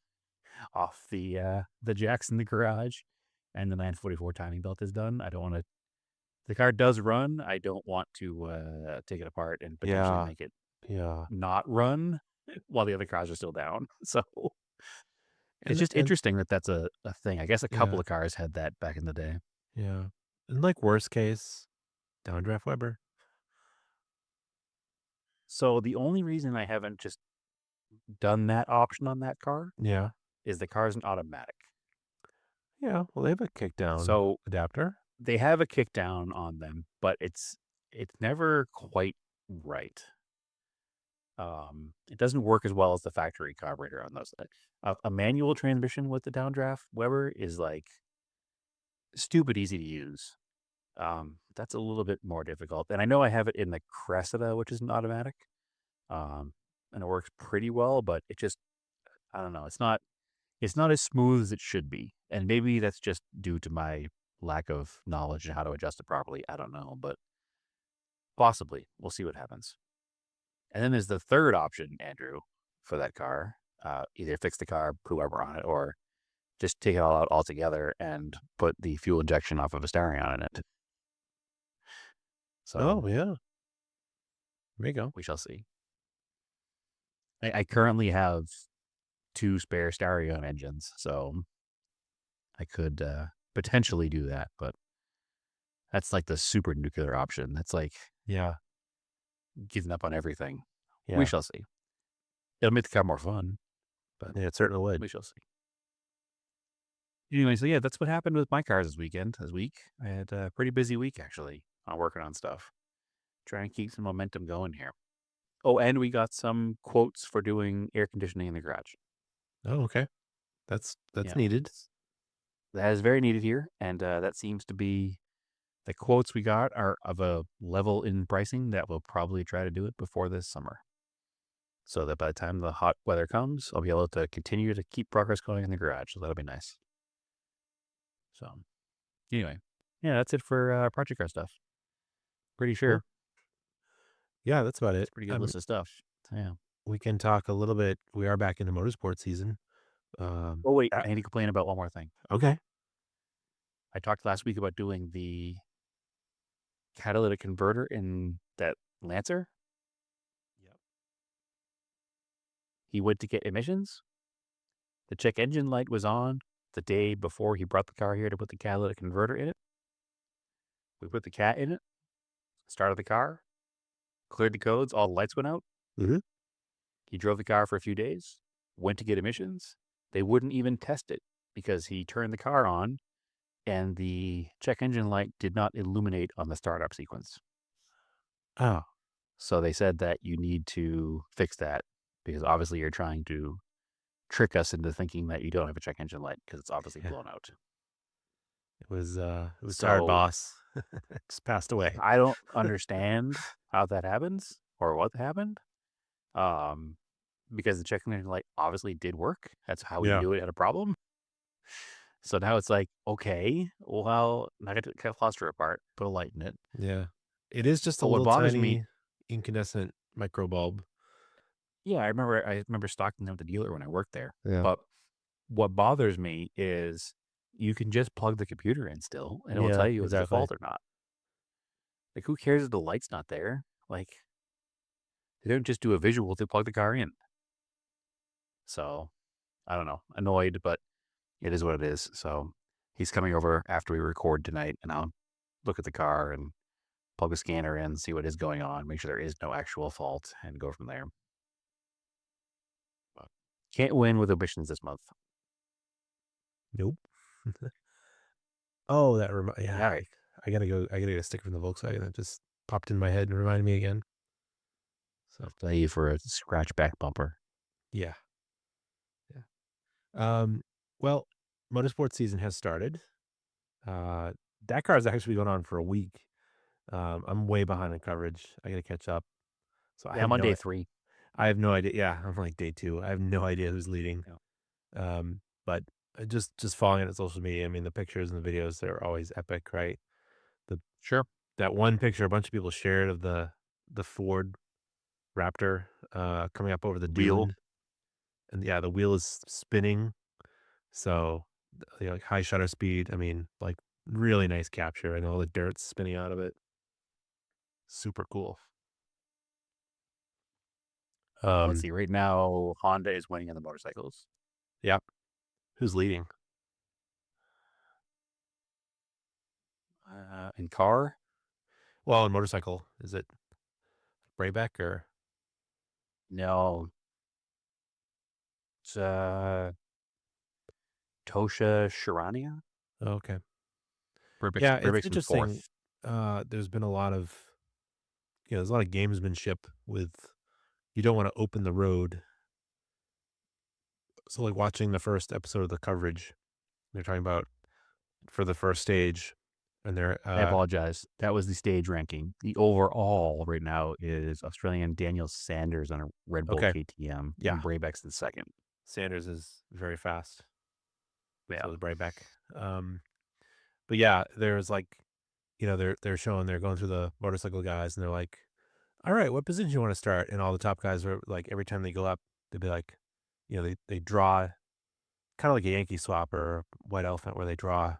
off the jacks in the garage and the 944 timing belt is done. I don't want to. The car does run. I don't want to take it apart and potentially make it not run while the other cars are still down. So it's just interesting that that's a thing. I guess a couple of cars had that back in the day. Yeah. And like worst case, downdraft Weber. So the only reason I haven't just done that option on that car Yeah. is the car's an automatic. Yeah. Well, they have a kickdown So adapter. they have a kickdown on them, but it's never quite right. It doesn't work as well as the factory carburetor on those. A manual transmission with the downdraft Weber is like stupid easy to use. That's a little bit more difficult. And I know I have it in the Cressida, which is an automatic. And it works pretty well, but it just, I don't know. It's not as smooth as it should be. And maybe that's just due to my lack of knowledge and how to adjust it properly. I don't know, but possibly. We'll see what happens. And then there's the third option, Andrew, for that car. Either fix the car, put rubber on it, or just take it all out altogether and put the fuel injection off of a Starion in it. So, Oh, yeah. There you go. we shall see. I currently have 2 spare Starion engines, so I could potentially do that, but that's like the super nuclear option. That's like Yeah. giving up on everything. Yeah. We shall see. It'll make the car more fun, but Yeah, it certainly would. we shall see. Anyway, so yeah, that's what happened with my cars this week. I had a pretty busy week, actually, on working on stuff. Trying to keep some momentum going here. Oh, and we got some quotes for doing air conditioning in the garage. Oh, okay. That's Yeah. needed. That is very needed here, and that seems to be the quotes we got are of a level in pricing that we'll probably try to do it before this summer. So that by the time the hot weather comes, I'll be able to continue to keep progress going in the garage. So that'll be nice. So anyway, yeah, that's it for project car stuff. Pretty sure. Yeah, that's about it. It's a pretty good list of stuff. Yeah. We can talk a little bit. We are back into motorsport season. Oh, wait, uh, I need to complain about one more thing. Okay. I talked last week about doing the catalytic converter in that Lancer. Yep. He went to get emissions. The check engine light was on the day before he brought the car here to put the catalytic converter in it. We put the cat in it, started the car, cleared the codes, all the lights went out. Mhm. He drove the car for a few days, went to get emissions. They wouldn't even test it because he turned the car on and the check engine light did not illuminate on the startup sequence. Oh, So they said that you need to fix that because obviously you're trying to trick us into thinking that you don't have a check engine light because it's obviously Yeah. blown out. it was Tired So- Boss. Just passed away. I don't understand how that happens or what happened. Because the check engine light obviously did work. That's how we Yeah. knew it had a problem. So now it's like, okay, well, now I got to cut the cluster apart, put a light in it. Yeah. It is just a But what little bothers tiny me- incandescent micro bulb. Yeah, I remember stocking them at the dealer when I worked there. Yeah. But what bothers me is you can just plug the computer in still, and it will Yeah, tell you if it's a exactly. fault or not. Like, who cares if the light's not there? Like, they don't just do a visual, they plug the car in. So, I don't know. Annoyed, but it is what it is. So, he's coming over after we record tonight, and I'll look at the car and plug the scanner in, see what is going on, make sure there is no actual fault, and go from there. But can't win with emissions this month. Nope. Oh, that Yeah. yeah. I gotta go. I gotta get a sticker from the Volkswagen. That just popped in my head and reminded me again. So Tell you for a scratch back bumper. yeah. Well, motorsports season has started. Dakar is actually going on for a week. I'm way behind in coverage. I gotta catch up. So Yeah, I'm on day 3. I have no idea. Yeah, I'm like day 2. I have no idea who's leading. But just following it on social media. I mean, the pictures and the videos, they're always epic, right? Sure. That one picture a bunch of people shared of the Ford Raptor coming up over the Wheel. dune. And yeah, the wheel is spinning. So like high shutter speed. I mean, like really nice capture and all the dirt's spinning out of it. Super cool. Let's see. Right now, Honda is winning in the motorcycles. Who's leading? In car, Well, in motorcycle, is it Braybeck or? no. It's Tosha Sharania. Oh, okay. Burbick's, Yeah, Burbick's it's in interesting. fourth. There's been a lot of, there's a lot of gamesmanship with, you don't want to open the road. So like watching the first episode of the coverage, they're talking about for the first stage, and they're I apologize. That was the stage ranking. The overall right now is Australian Daniel Sanders on a Red Bull Okay. KTM. Yeah. And Brabeck's in second. Sanders is very fast. Yeah. So is Brayback. But yeah, there's like, they're showing, they're going through the motorcycle guys, and they're like, all right, what position you want to start? And all the top guys are like, every time they go up, they'd be like, they draw kind of like a Yankee swap or White Elephant, where they draw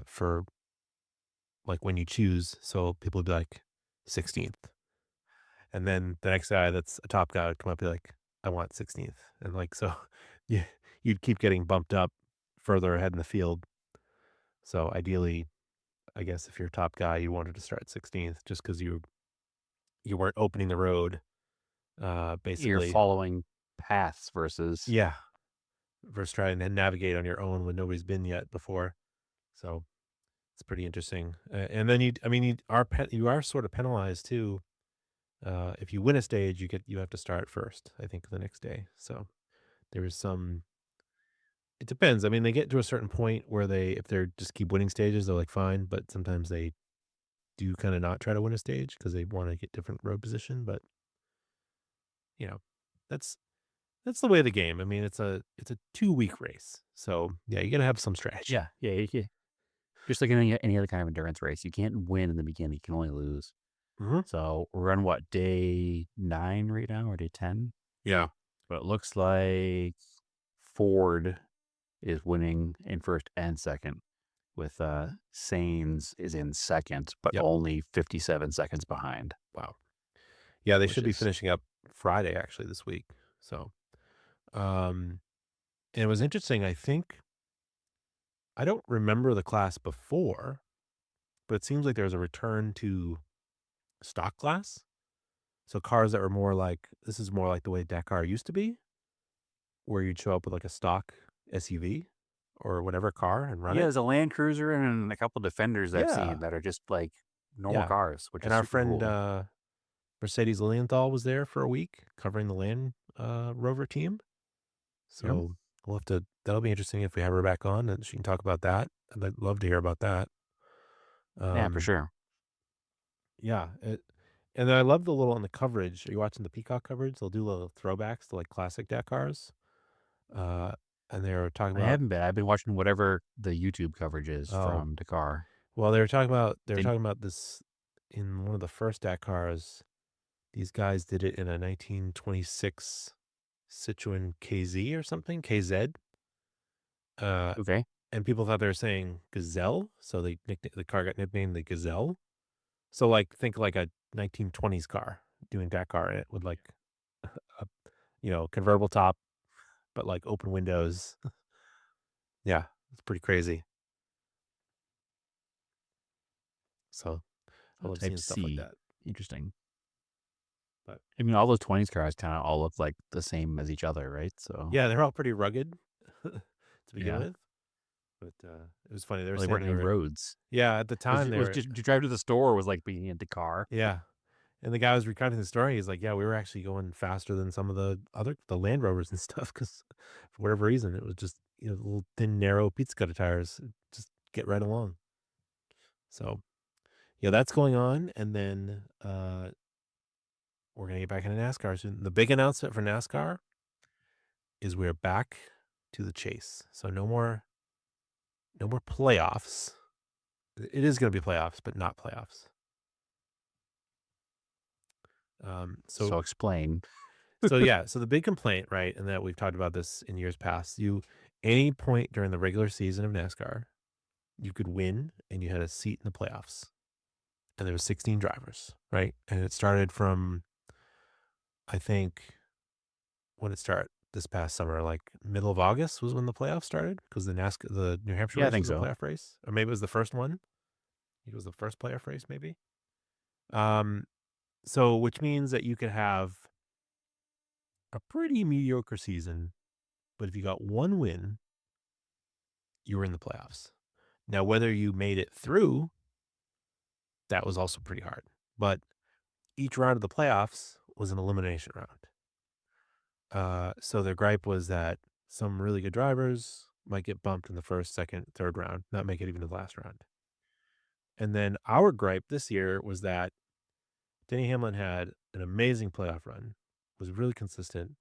for like when you choose. So people would be like 16th. And then the next guy that's a top guy would come up and be like, I want 16th. And like, so yeah, you'd keep getting bumped up further ahead in the field. So ideally, I guess if you're a top guy, you wanted to start 16th just because you weren't opening the road. Basically, You're following paths versus versus trying to navigate on your own when nobody's been yet before. So it's pretty interesting. And then you are sort of penalized too. If you win a stage, you have to start first, I think, the next day. So there is it depends. I mean, they get to a certain point where if they're just keep winning stages, they're like fine, but sometimes they do kind of not try to win a stage because they want to get different road position. But that's the way of the game. I mean, it's a 2-week race, so yeah, you gotta have some strategy. yeah. Just like in any other kind of endurance race, you can't win in the beginning. You can only lose. Mm-hmm. So we're on what, day 9 right now, or day 10? Yeah. But it looks like Ford is winning in first and second, with Sainz is in second, but Yep. only 57 seconds behind. Wow. Yeah, they Which should be is- finishing up Friday actually this week. So, and it was interesting. I think I don't remember the class before, but it seems like there's a return to stock class. So cars that were more like, this is more like the way Dakar used to be, where you'd show up with like a stock SUV or whatever car and run Yeah, it. there's a Land Cruiser and a couple Defenders I've Yeah. seen that are just like normal Yeah. cars, which And is our super friend cool. Mercedes Lilienthal was there for a week covering the Land Rover team. So that'll be interesting if we have her back on and she can talk about that. I'd love to hear about that. Yeah, for sure. Yeah. And then I love the little on the coverage. Are you watching the Peacock coverage? They'll do little throwbacks to like classic Dakars. And they were talking I about, haven't been. I've been watching whatever the YouTube coverage is Oh. from Dakar. well, they were talking about Didn't- this in one of the first Dakars. These guys did it in a 1926 Citroen KZ or something, KZ. Okay. And people thought they were saying Gazelle, so the car got nicknamed the Gazelle. So like think like a 1920s car doing Dakar in it with like a convertible top, but like open windows. Yeah, it's pretty crazy. So I love Type seeing stuff like C. that. Interesting. But I mean, all those 20s cars kind of all look like the same as each other, right? So yeah, they're all pretty rugged to begin Yeah. with. But it was funny. They were they saying weren't they in were, roads. yeah, at the time they was were, just to drive to the store was like being in Dakar. yeah. And the guy was recounting the story. He's like, yeah, we were actually going faster than some of the Land Rovers and stuff because for whatever reason, it was just, little thin, narrow pizza cutter tires. Just get right along. So, yeah, that's going on. And then we're going to get back into NASCAR soon. The big announcement for NASCAR is we're back to the chase. So no more playoffs. It is going to be playoffs, but not playoffs. So explain. So the big complaint, right, and that we've talked about this in years past, any point during the regular season of NASCAR, you could win and you had a seat in the playoffs. And there were 16 drivers, right? And it started from, I think, when it started this past summer, like middle of August was when the playoffs started because the New Hampshire Yeah, I race think was a so. playoff race, or maybe it was the first one. It was the first playoff race, maybe. So which means that you could have a pretty mediocre season, but if you got one win, you were in the playoffs. Now, whether you made it through, that was also pretty hard. But each round of the playoffs was an elimination round. So their gripe was that some really good drivers might get bumped in the first, second, third round, not make it even to the last round. And then our gripe this year was that Denny Hamlin had an amazing playoff run, was really consistent.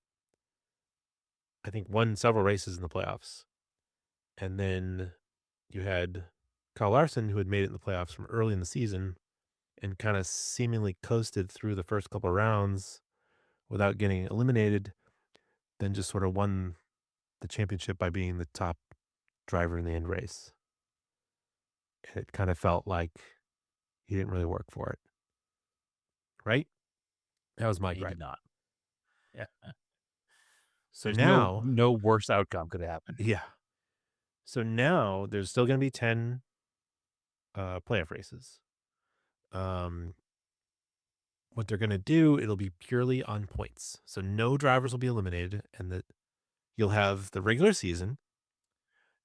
I think won several races in the playoffs. And then you had Kyle Larson, who had made it in the playoffs from early in the season and kind of seemingly coasted through the first couple of rounds without getting eliminated, then just sort of won the championship by being the top driver in the end race. And it kind of felt like he didn't really work for it. Right? That was my He gripe. did not. Yeah. So There's now, no worse outcome could happen. yeah. So now there's still going to be 10 playoff races. What they're going to do, it'll be purely on points. So no drivers will be eliminated, and that you'll have the regular season,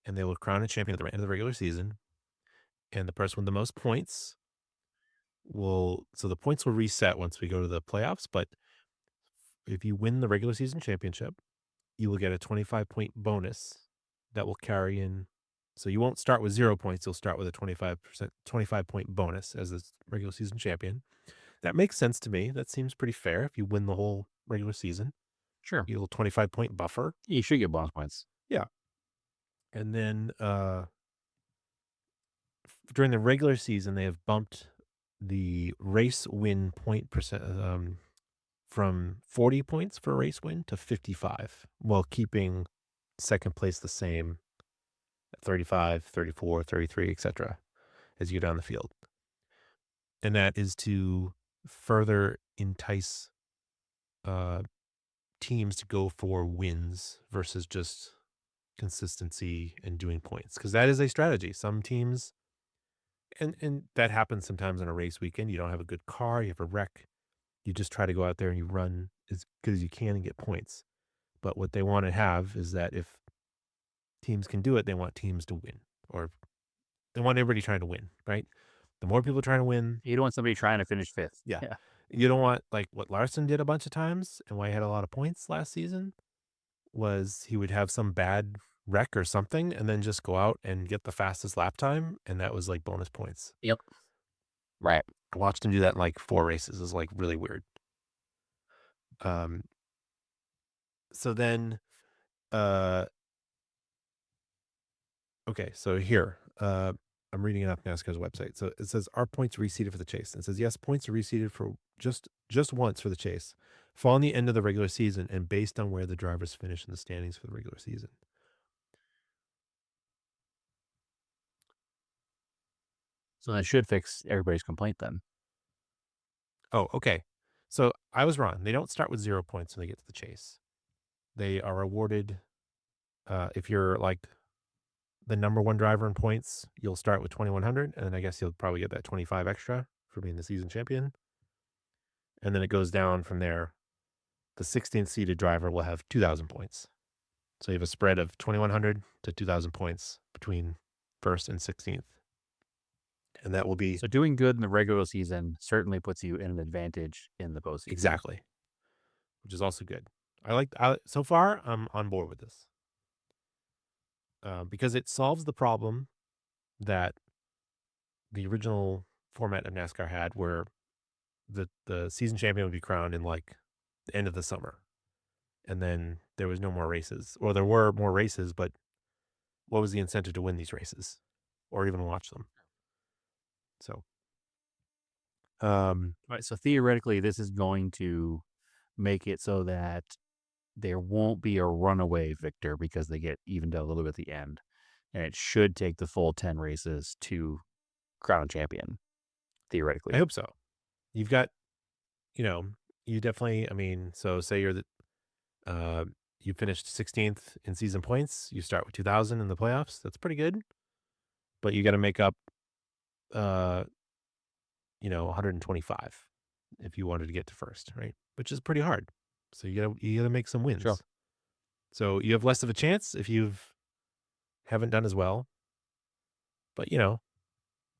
and they will crown a champion at the end of the regular season. And the person with the most points so the points will reset once we go to the playoffs. But if you win the regular season championship, you will get a 25-point bonus that will carry in. So you won't start with 0 points. You'll start with a 25-point bonus as the regular season champion. That makes sense to me. That seems pretty fair. If you win the whole regular season, Sure. you get a little 25-point buffer. You should get bonus points. Yeah. And then during the regular season, they have bumped the race win point percent from 40 points for a race win to 55, while keeping second place the same at 35, 34, 33, etc. as you go down the field. And that is to further entice teams to go for wins versus just consistency and doing points, because that is a strategy. Some teams, and that happens sometimes on a race weekend, you don't have a good car, you have a wreck, you just try to go out there and you run as good as you can and get points. But what they want to have is that if teams can do it, they want teams to win, or they want everybody trying to win, right? The more people trying to win, You don't want somebody trying to finish fifth. yeah. You don't want, like what Larson did a bunch of times and why he had a lot of points last season was he would have some bad wreck or something and then just go out and get the fastest lap time, and that was like bonus points. Yep. Right. I watched him do that in like 4 races. It was like really weird. So then okay, so here I'm reading it off NASCAR's website. So it says, are points reseeded for the chase? And it says, yes, points are reseeded for just once for the chase, following the end of the regular season and based on where the drivers finish in the standings for the regular season. So that should fix everybody's complaint then. Oh, okay. So I was wrong. They don't start with 0 points when they get to the chase. They are awarded, if you're like the number one driver in points, you'll start with 2,100, and then I guess you'll probably get that 25 extra for being the season champion. And then it goes down from there. The 16th seeded driver will have 2,000 points. So you have a spread of 2,100 to 2,000 points between first and 16th. And that will be So doing good in the regular season certainly puts you in an advantage in the postseason. exactly, which is also good. So far, I'm on board with this. Because it solves the problem that the original format of NASCAR had, where the season champion would be crowned in like the end of the summer, and then there was no more races, or there were more races, but what was the incentive to win these races or even watch them? So, Right. So theoretically, this is going to make it so that there won't be a runaway victor because they get evened out a little bit at the end. And it should take the full 10 races to crown a champion, theoretically. I hope so. You've got, you definitely, I mean, so say you're you finished 16th in season points, you start with 2,000 in the playoffs. That's pretty good. But you got to make up, 125 if you wanted to get to first, right? Which is pretty hard. So you gotta make some wins. Sure. So you have less of a chance if haven't done as well. But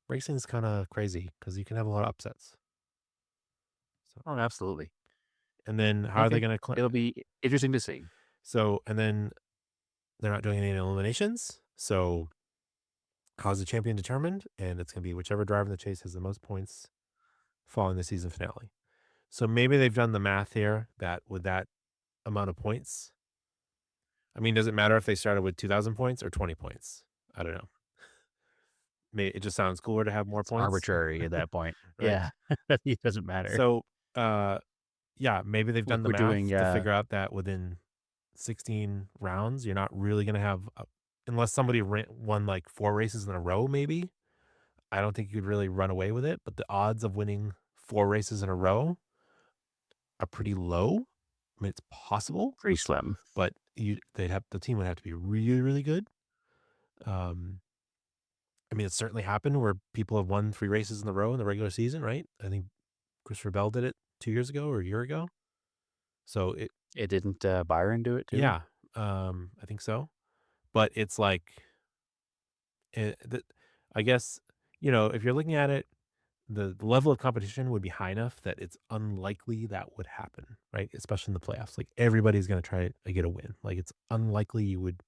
racing is kind of crazy because you can have a lot of upsets. So, Oh, absolutely. and then how are they going to? It'll be interesting to see. So and then they're not doing any eliminations. So how's the champion determined? And it's going to be whichever driver in the chase has the most points following the season finale. So maybe they've done the math here that with that amount of points. I mean, does it matter if they started with 2,000 points or 20 points? I don't know. Maybe it just sounds cooler to have more It's points. arbitrary at that point. Right. Yeah, it doesn't matter. So, yeah, maybe they've done the We're math doing, to figure out that within 16 rounds, you're not really going to have, unless somebody won like 4 races in a row, maybe. I don't think you could really run away with it, but the odds of winning 4 races in a row are pretty low. I mean, it's possible, pretty slim. but the team would have to be really, really good. I mean, it's certainly happened where people have won 3 races in a row in the regular season, right? I think Christopher Bell did it 2 years ago or a year ago. So It didn't Byron do it too? yeah, I think so. But it's like, I guess, if you're looking at it, the level of competition would be high enough that it's unlikely that would happen, right? Especially in the playoffs. Like everybody's going to try to get a win. Like it's unlikely you would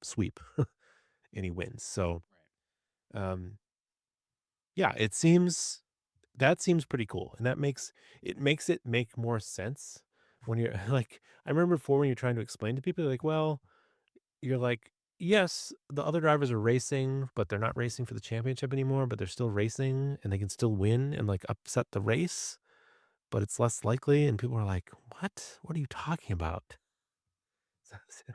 sweep any wins. So, yeah, that seems pretty cool. And that makes it make more sense when you're like, I remember before when you're trying to explain to people, like, well, you're like, yes, the other drivers are racing, but they're not racing for the championship anymore, but they're still racing and they can still win and like upset the race, but it's less likely. And people are like, what? What are you talking about?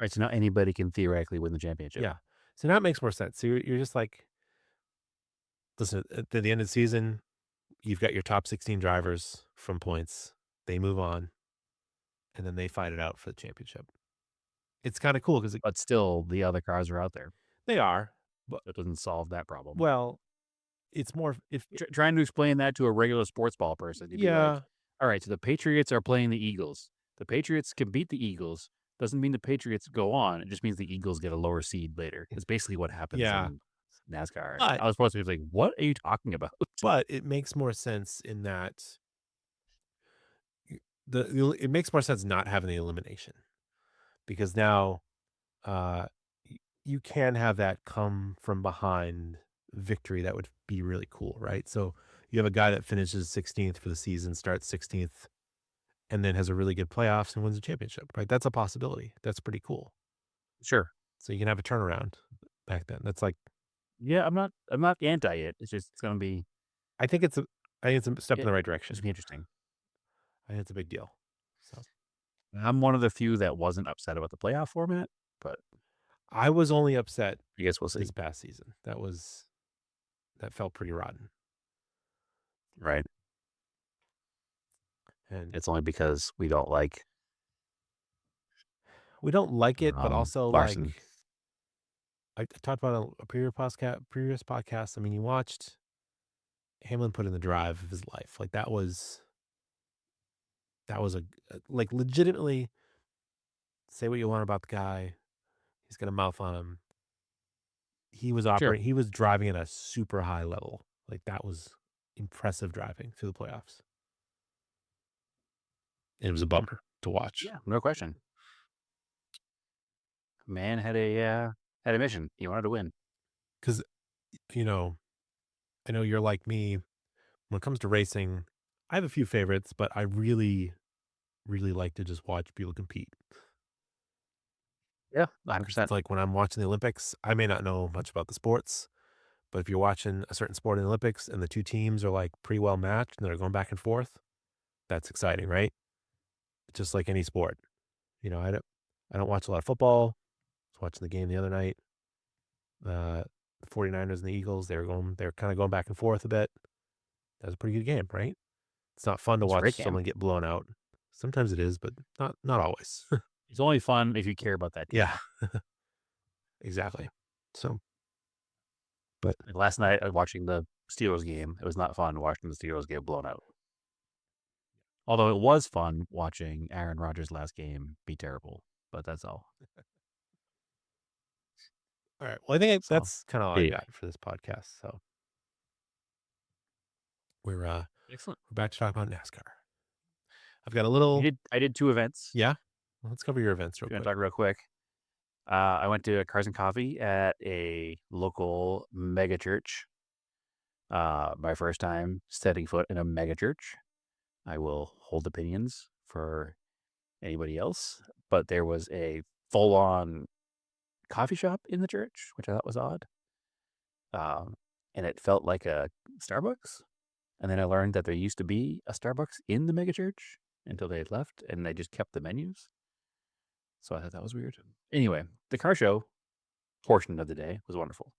Right, so now anybody can theoretically win the championship. Yeah. So now it makes more sense. So you're just like, listen, at the end of the season, you've got your top 16 drivers from points. They move on and then they fight it out for the championship. It's kind of cool because But still, the other cars are out there. they are, but It doesn't solve that problem. well, it's more if Trying to explain that to a regular sports ball person, you'd be yeah, like, all right, so the Patriots are playing the Eagles. The Patriots can beat the Eagles. Doesn't mean the Patriots go on. It just means the Eagles get a lower seed later. It's basically what happens Yeah. in NASCAR. But- I was supposed to be like, what are you talking about? but it makes more sense in that it makes more sense not having the elimination because now you can have that come from behind victory that would be really cool, right? So you have a guy that finishes 16th for the season, starts 16th, and then has a really good playoffs and wins a championship, right? That's a possibility. That's pretty cool. Sure. So you can have a turnaround back then. That's like, Yeah, I'm not anti it. It's just, it's going to be, I think it's a step in the right direction. it's be interesting. I think it's a big deal. So I'm one of the few that wasn't upset about the playoff format, but I was only upset I guess we'll see. this past season. That felt pretty rotten. Right. And It's only because we don't like we don't like it, but also Larson. like I talked about a previous podcast. I mean, you watched Hamlin put in the drive of his life. Like that was a like legitimately say what you want about the guy. He's got a mouth on him. He was operating. He was driving at a super high level. Like that was impressive driving through the playoffs. It was a bummer to watch. Yeah, no question. Man had a mission. He wanted to win. Because, I know you're like me. When it comes to racing, I have a few favorites, but I really, really like to just watch people compete. Yeah, 100%. It's like when I'm watching the Olympics, I may not know much about the sports, but if you're watching a certain sport in the Olympics and the two teams are like pretty well matched and they're going back and forth, that's exciting, right? Just like any sport. I don't watch a lot of football. I was watching the game the other night. The 49ers and the Eagles, they're kind of going back and forth a bit. That was a pretty good game, right? It's not fun to watch someone get blown out. Sometimes it is, but not always. It's only fun if you care about that team. Yeah. Exactly. So, but Like last night, I was watching the Steelers game. It was not fun watching the Steelers get blown out. Although it was fun watching Aaron Rodgers' last game be terrible, but that's all. all right. Well, I think So, that's kind of all I yeah. got for this podcast. So we're Excellent. back to talk about NASCAR. I've got a little. I did 2 events. Yeah. Well, let's cover your events real We're going quick. to talk real quick. I went to a Cars and Coffee at a local mega church. My first time setting foot in a mega church. I will hold opinions for anybody else, but there was a full-on coffee shop in the church, which I thought was odd. And it felt like a Starbucks. And then I learned that there used to be a Starbucks in the megachurch until they had left, and they just kept the menus. So I thought that was weird. Anyway, the car show portion of the day was wonderful.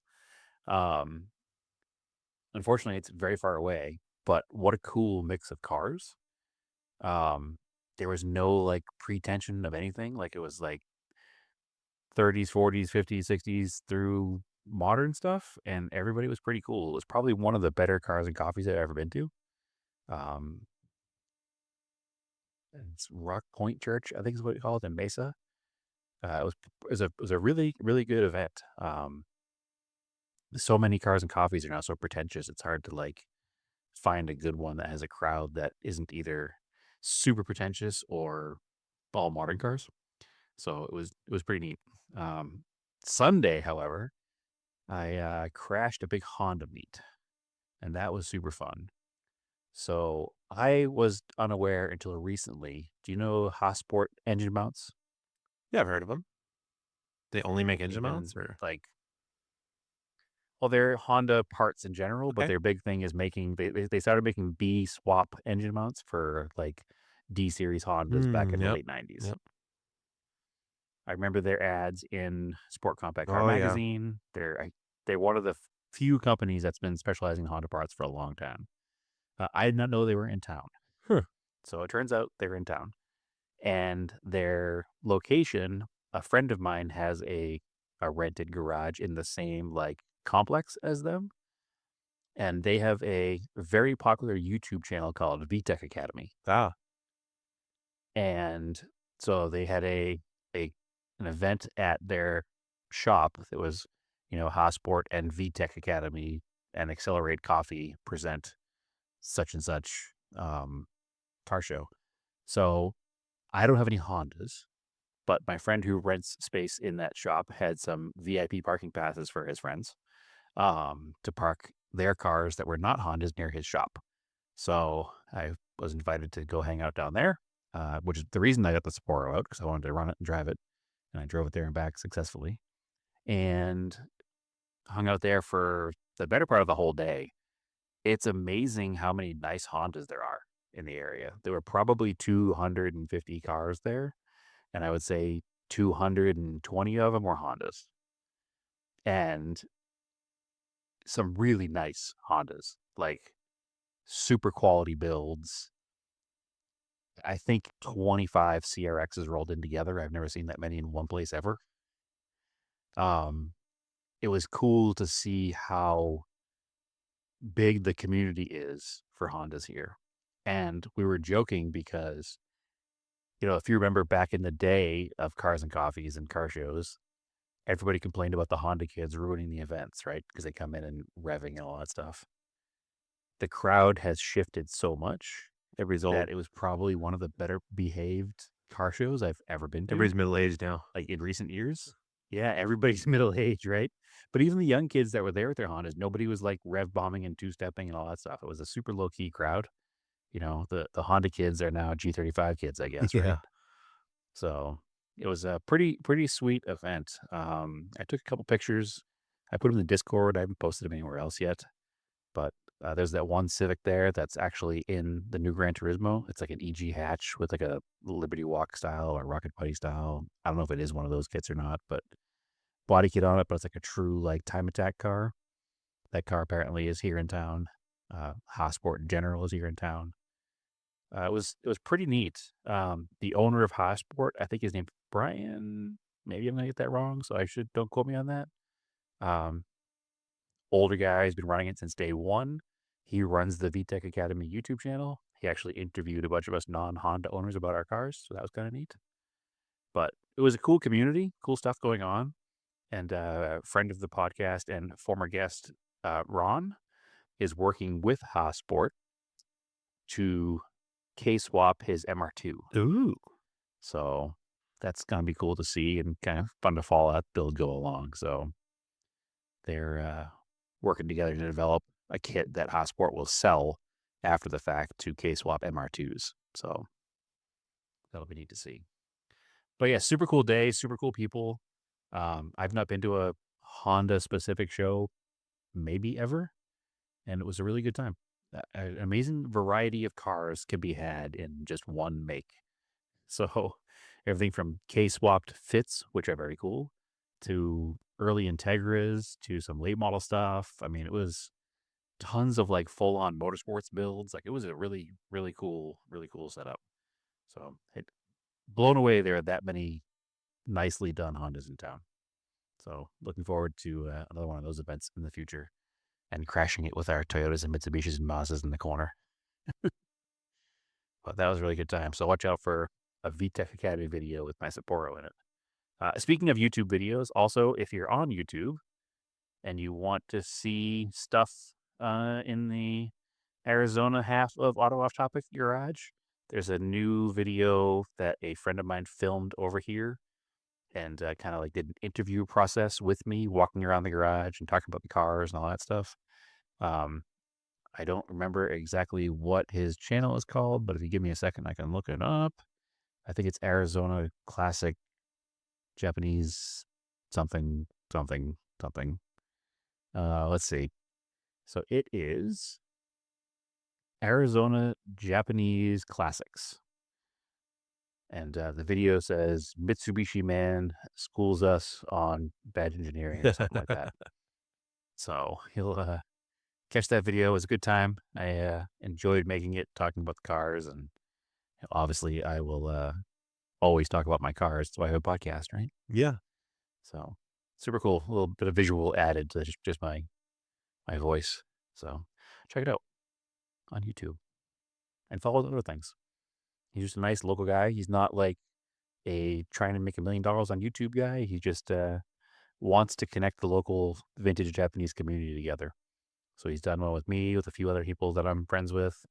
Unfortunately, it's very far away, but what a cool mix of cars. There was no like pretension of anything. Like it was like 30s, 40s, 50s, 60s through modern stuff, and everybody was pretty cool. It was probably one of the better Cars and Coffees I've ever been to. It's Rock Point Church, I think is what you call it, in Mesa. It was a really, really good event. So many Cars and Coffees are now so pretentious. It's hard to like find a good one that has a crowd that isn't either super pretentious or all modern cars. So it was pretty neat. Sunday, however, I crashed a big Honda meet, and that was super fun. So I was unaware until recently. Do you know Hasport engine mounts? Yeah, I've heard of them. They only make engine They've been, mounts, or like, well, they're Honda parts in general, but Okay. their big thing is making. They started making B swap engine mounts for like D series Hondas back in the Yep. late '90s. Yep. I remember their ads in Sport Compact Car Oh, yeah. magazine. They're one of the few companies that's been specializing in Honda parts for a long time. I did not know they were in town. Huh. So it turns out they're in town. And their location, a friend of mine has a rented garage in the same like complex as them. And they have a very popular YouTube channel called VTech Academy. Ah, And so they had an event at their shop that was, Hasport and VTech Academy and Accelerate Coffee present such and such car show. So I don't have any Hondas, but my friend who rents space in that shop had some VIP parking passes for his friends to park their cars that were not Hondas near his shop. So I was invited to go hang out down there, which is the reason I got the Sapporo out, because I wanted to run it and drive it. And I drove it there and back successfully and hung out there for the better part of the whole day. It's amazing how many nice Hondas there are in the area. There were probably 250 cars there, and I would say 220 of them were Hondas. And some really nice Hondas, like super quality builds. I think 25 CRXs rolled in together. I've never seen that many in one place ever. It was cool to see how big the community is for Hondas here. And we were joking because, if you remember back in the day of Cars and Coffees and car shows, everybody complained about the Honda kids ruining the events, right? Because they come in and revving and all that stuff. The crowd has shifted so much that it was probably one of the better behaved car shows I've ever been to. everybody's middle aged now. Like in recent years. Yeah, everybody's middle aged, right? But even the young kids that were there with their Hondas, nobody was like rev bombing and two-stepping and all that stuff. It was a super low-key crowd. The Honda kids are now G35 kids, I guess, right? Yeah. So it was a pretty sweet event. I took a couple pictures. I put them in the Discord. I haven't posted them anywhere else yet. But there's that one Civic there that's actually in the new Gran Turismo. It's like an EG hatch with like a Liberty Walk style or Rocket Putty style. I don't know if it is one of those kits or not, but body kit on it, but it's like a true like time attack car. That car apparently is here in town. Hasport in general is here in town. It was pretty neat. The owner of Hasport, I think his name's Brian. Maybe I'm gonna get that wrong, so don't quote me on that. Older guy, has been running it since day one. He runs the VTech Academy YouTube channel. He actually interviewed a bunch of us non-Honda owners about our cars, so that was kind of neat. But it was a cool community, cool stuff going on. And a friend of the podcast and former guest, Ron, is working with Hasport to K-swap his MR2. Ooh. So that's gonna be cool to see and kind of fun to follow that build go along. So they're working together to develop a kit that Hotsport will sell after the fact to K-Swap MR2s. So that'll be neat to see. But yeah, super cool day, super cool people. I've not been to a Honda specific show maybe ever, and it was a really good time. An amazing variety of cars can be had in just one make. So everything from K-swapped Fits, which are very cool, to early Integras, to some late model stuff. I mean, it was tons of like full on motorsports builds. Like it was a really, really cool setup. So blown away there are that many nicely done Hondas in town. So looking forward to another one of those events in the future and crashing it with our Toyotas and Mitsubishis and Mazdas in the corner. But that was a really good time. So watch out for a VTech Academy video with my Sapporo in it. Speaking of YouTube videos, also, if you're on YouTube and you want to see stuff in the Arizona half of Auto Off Topic Garage, there's a new video that a friend of mine filmed over here and kind of like did an interview process with me, walking around the garage and talking about the cars and all that stuff. I don't remember exactly what his channel is called, but if you give me a second, I can look it up. I think it's Arizona Classic Japanese something. Let's see. So it is Arizona Japanese Classics. And the video says Mitsubishi Man schools us on badge engineering or something like that. So he'll catch that video. It was a good time. I enjoyed making it, talking about the cars, and obviously I will always talk about my cars. So I have a podcast, right? Yeah. So super cool. A little bit of visual added to just my voice. So check it out on YouTube and follow the other things. He's just a nice local guy. He's not like a trying to make $1 million on YouTube guy. He just wants to connect the local vintage Japanese community together. So he's done well with me, with a few other people that I'm friends with.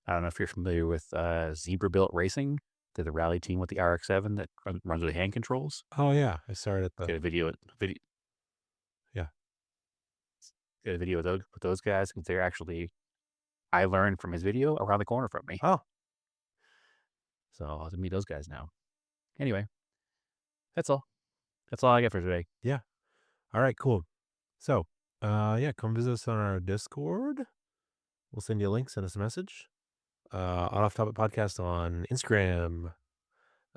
I don't know if you're familiar with Zebra Built Racing. They're the rally team with the RX-7 that runs with hand controls. Oh yeah, I started at the Get a video. Yeah. Get a video with those guys because they're actually, I learned from his video around the corner from me. Oh. So I'll have to meet those guys now. Anyway, that's all. That's all I got for today. Yeah. All right, cool. So, yeah, come visit us on our Discord. We'll send you a link, send us a message. On Off Topic Podcast on Instagram.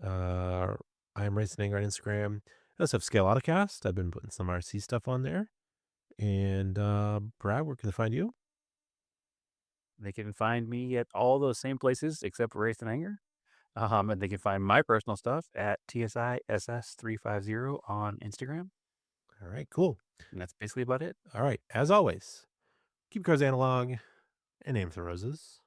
I am Racing Anger on Instagram. I also have Scale Autocast. I've been putting some RC stuff on there. And Brad, where can they find you? They can find me at all those same places except for Race and Anger. And they can find my personal stuff at TSISS350 on Instagram. All right, cool. And that's basically about it. All right, as always, keep your cars analog and aim for roses.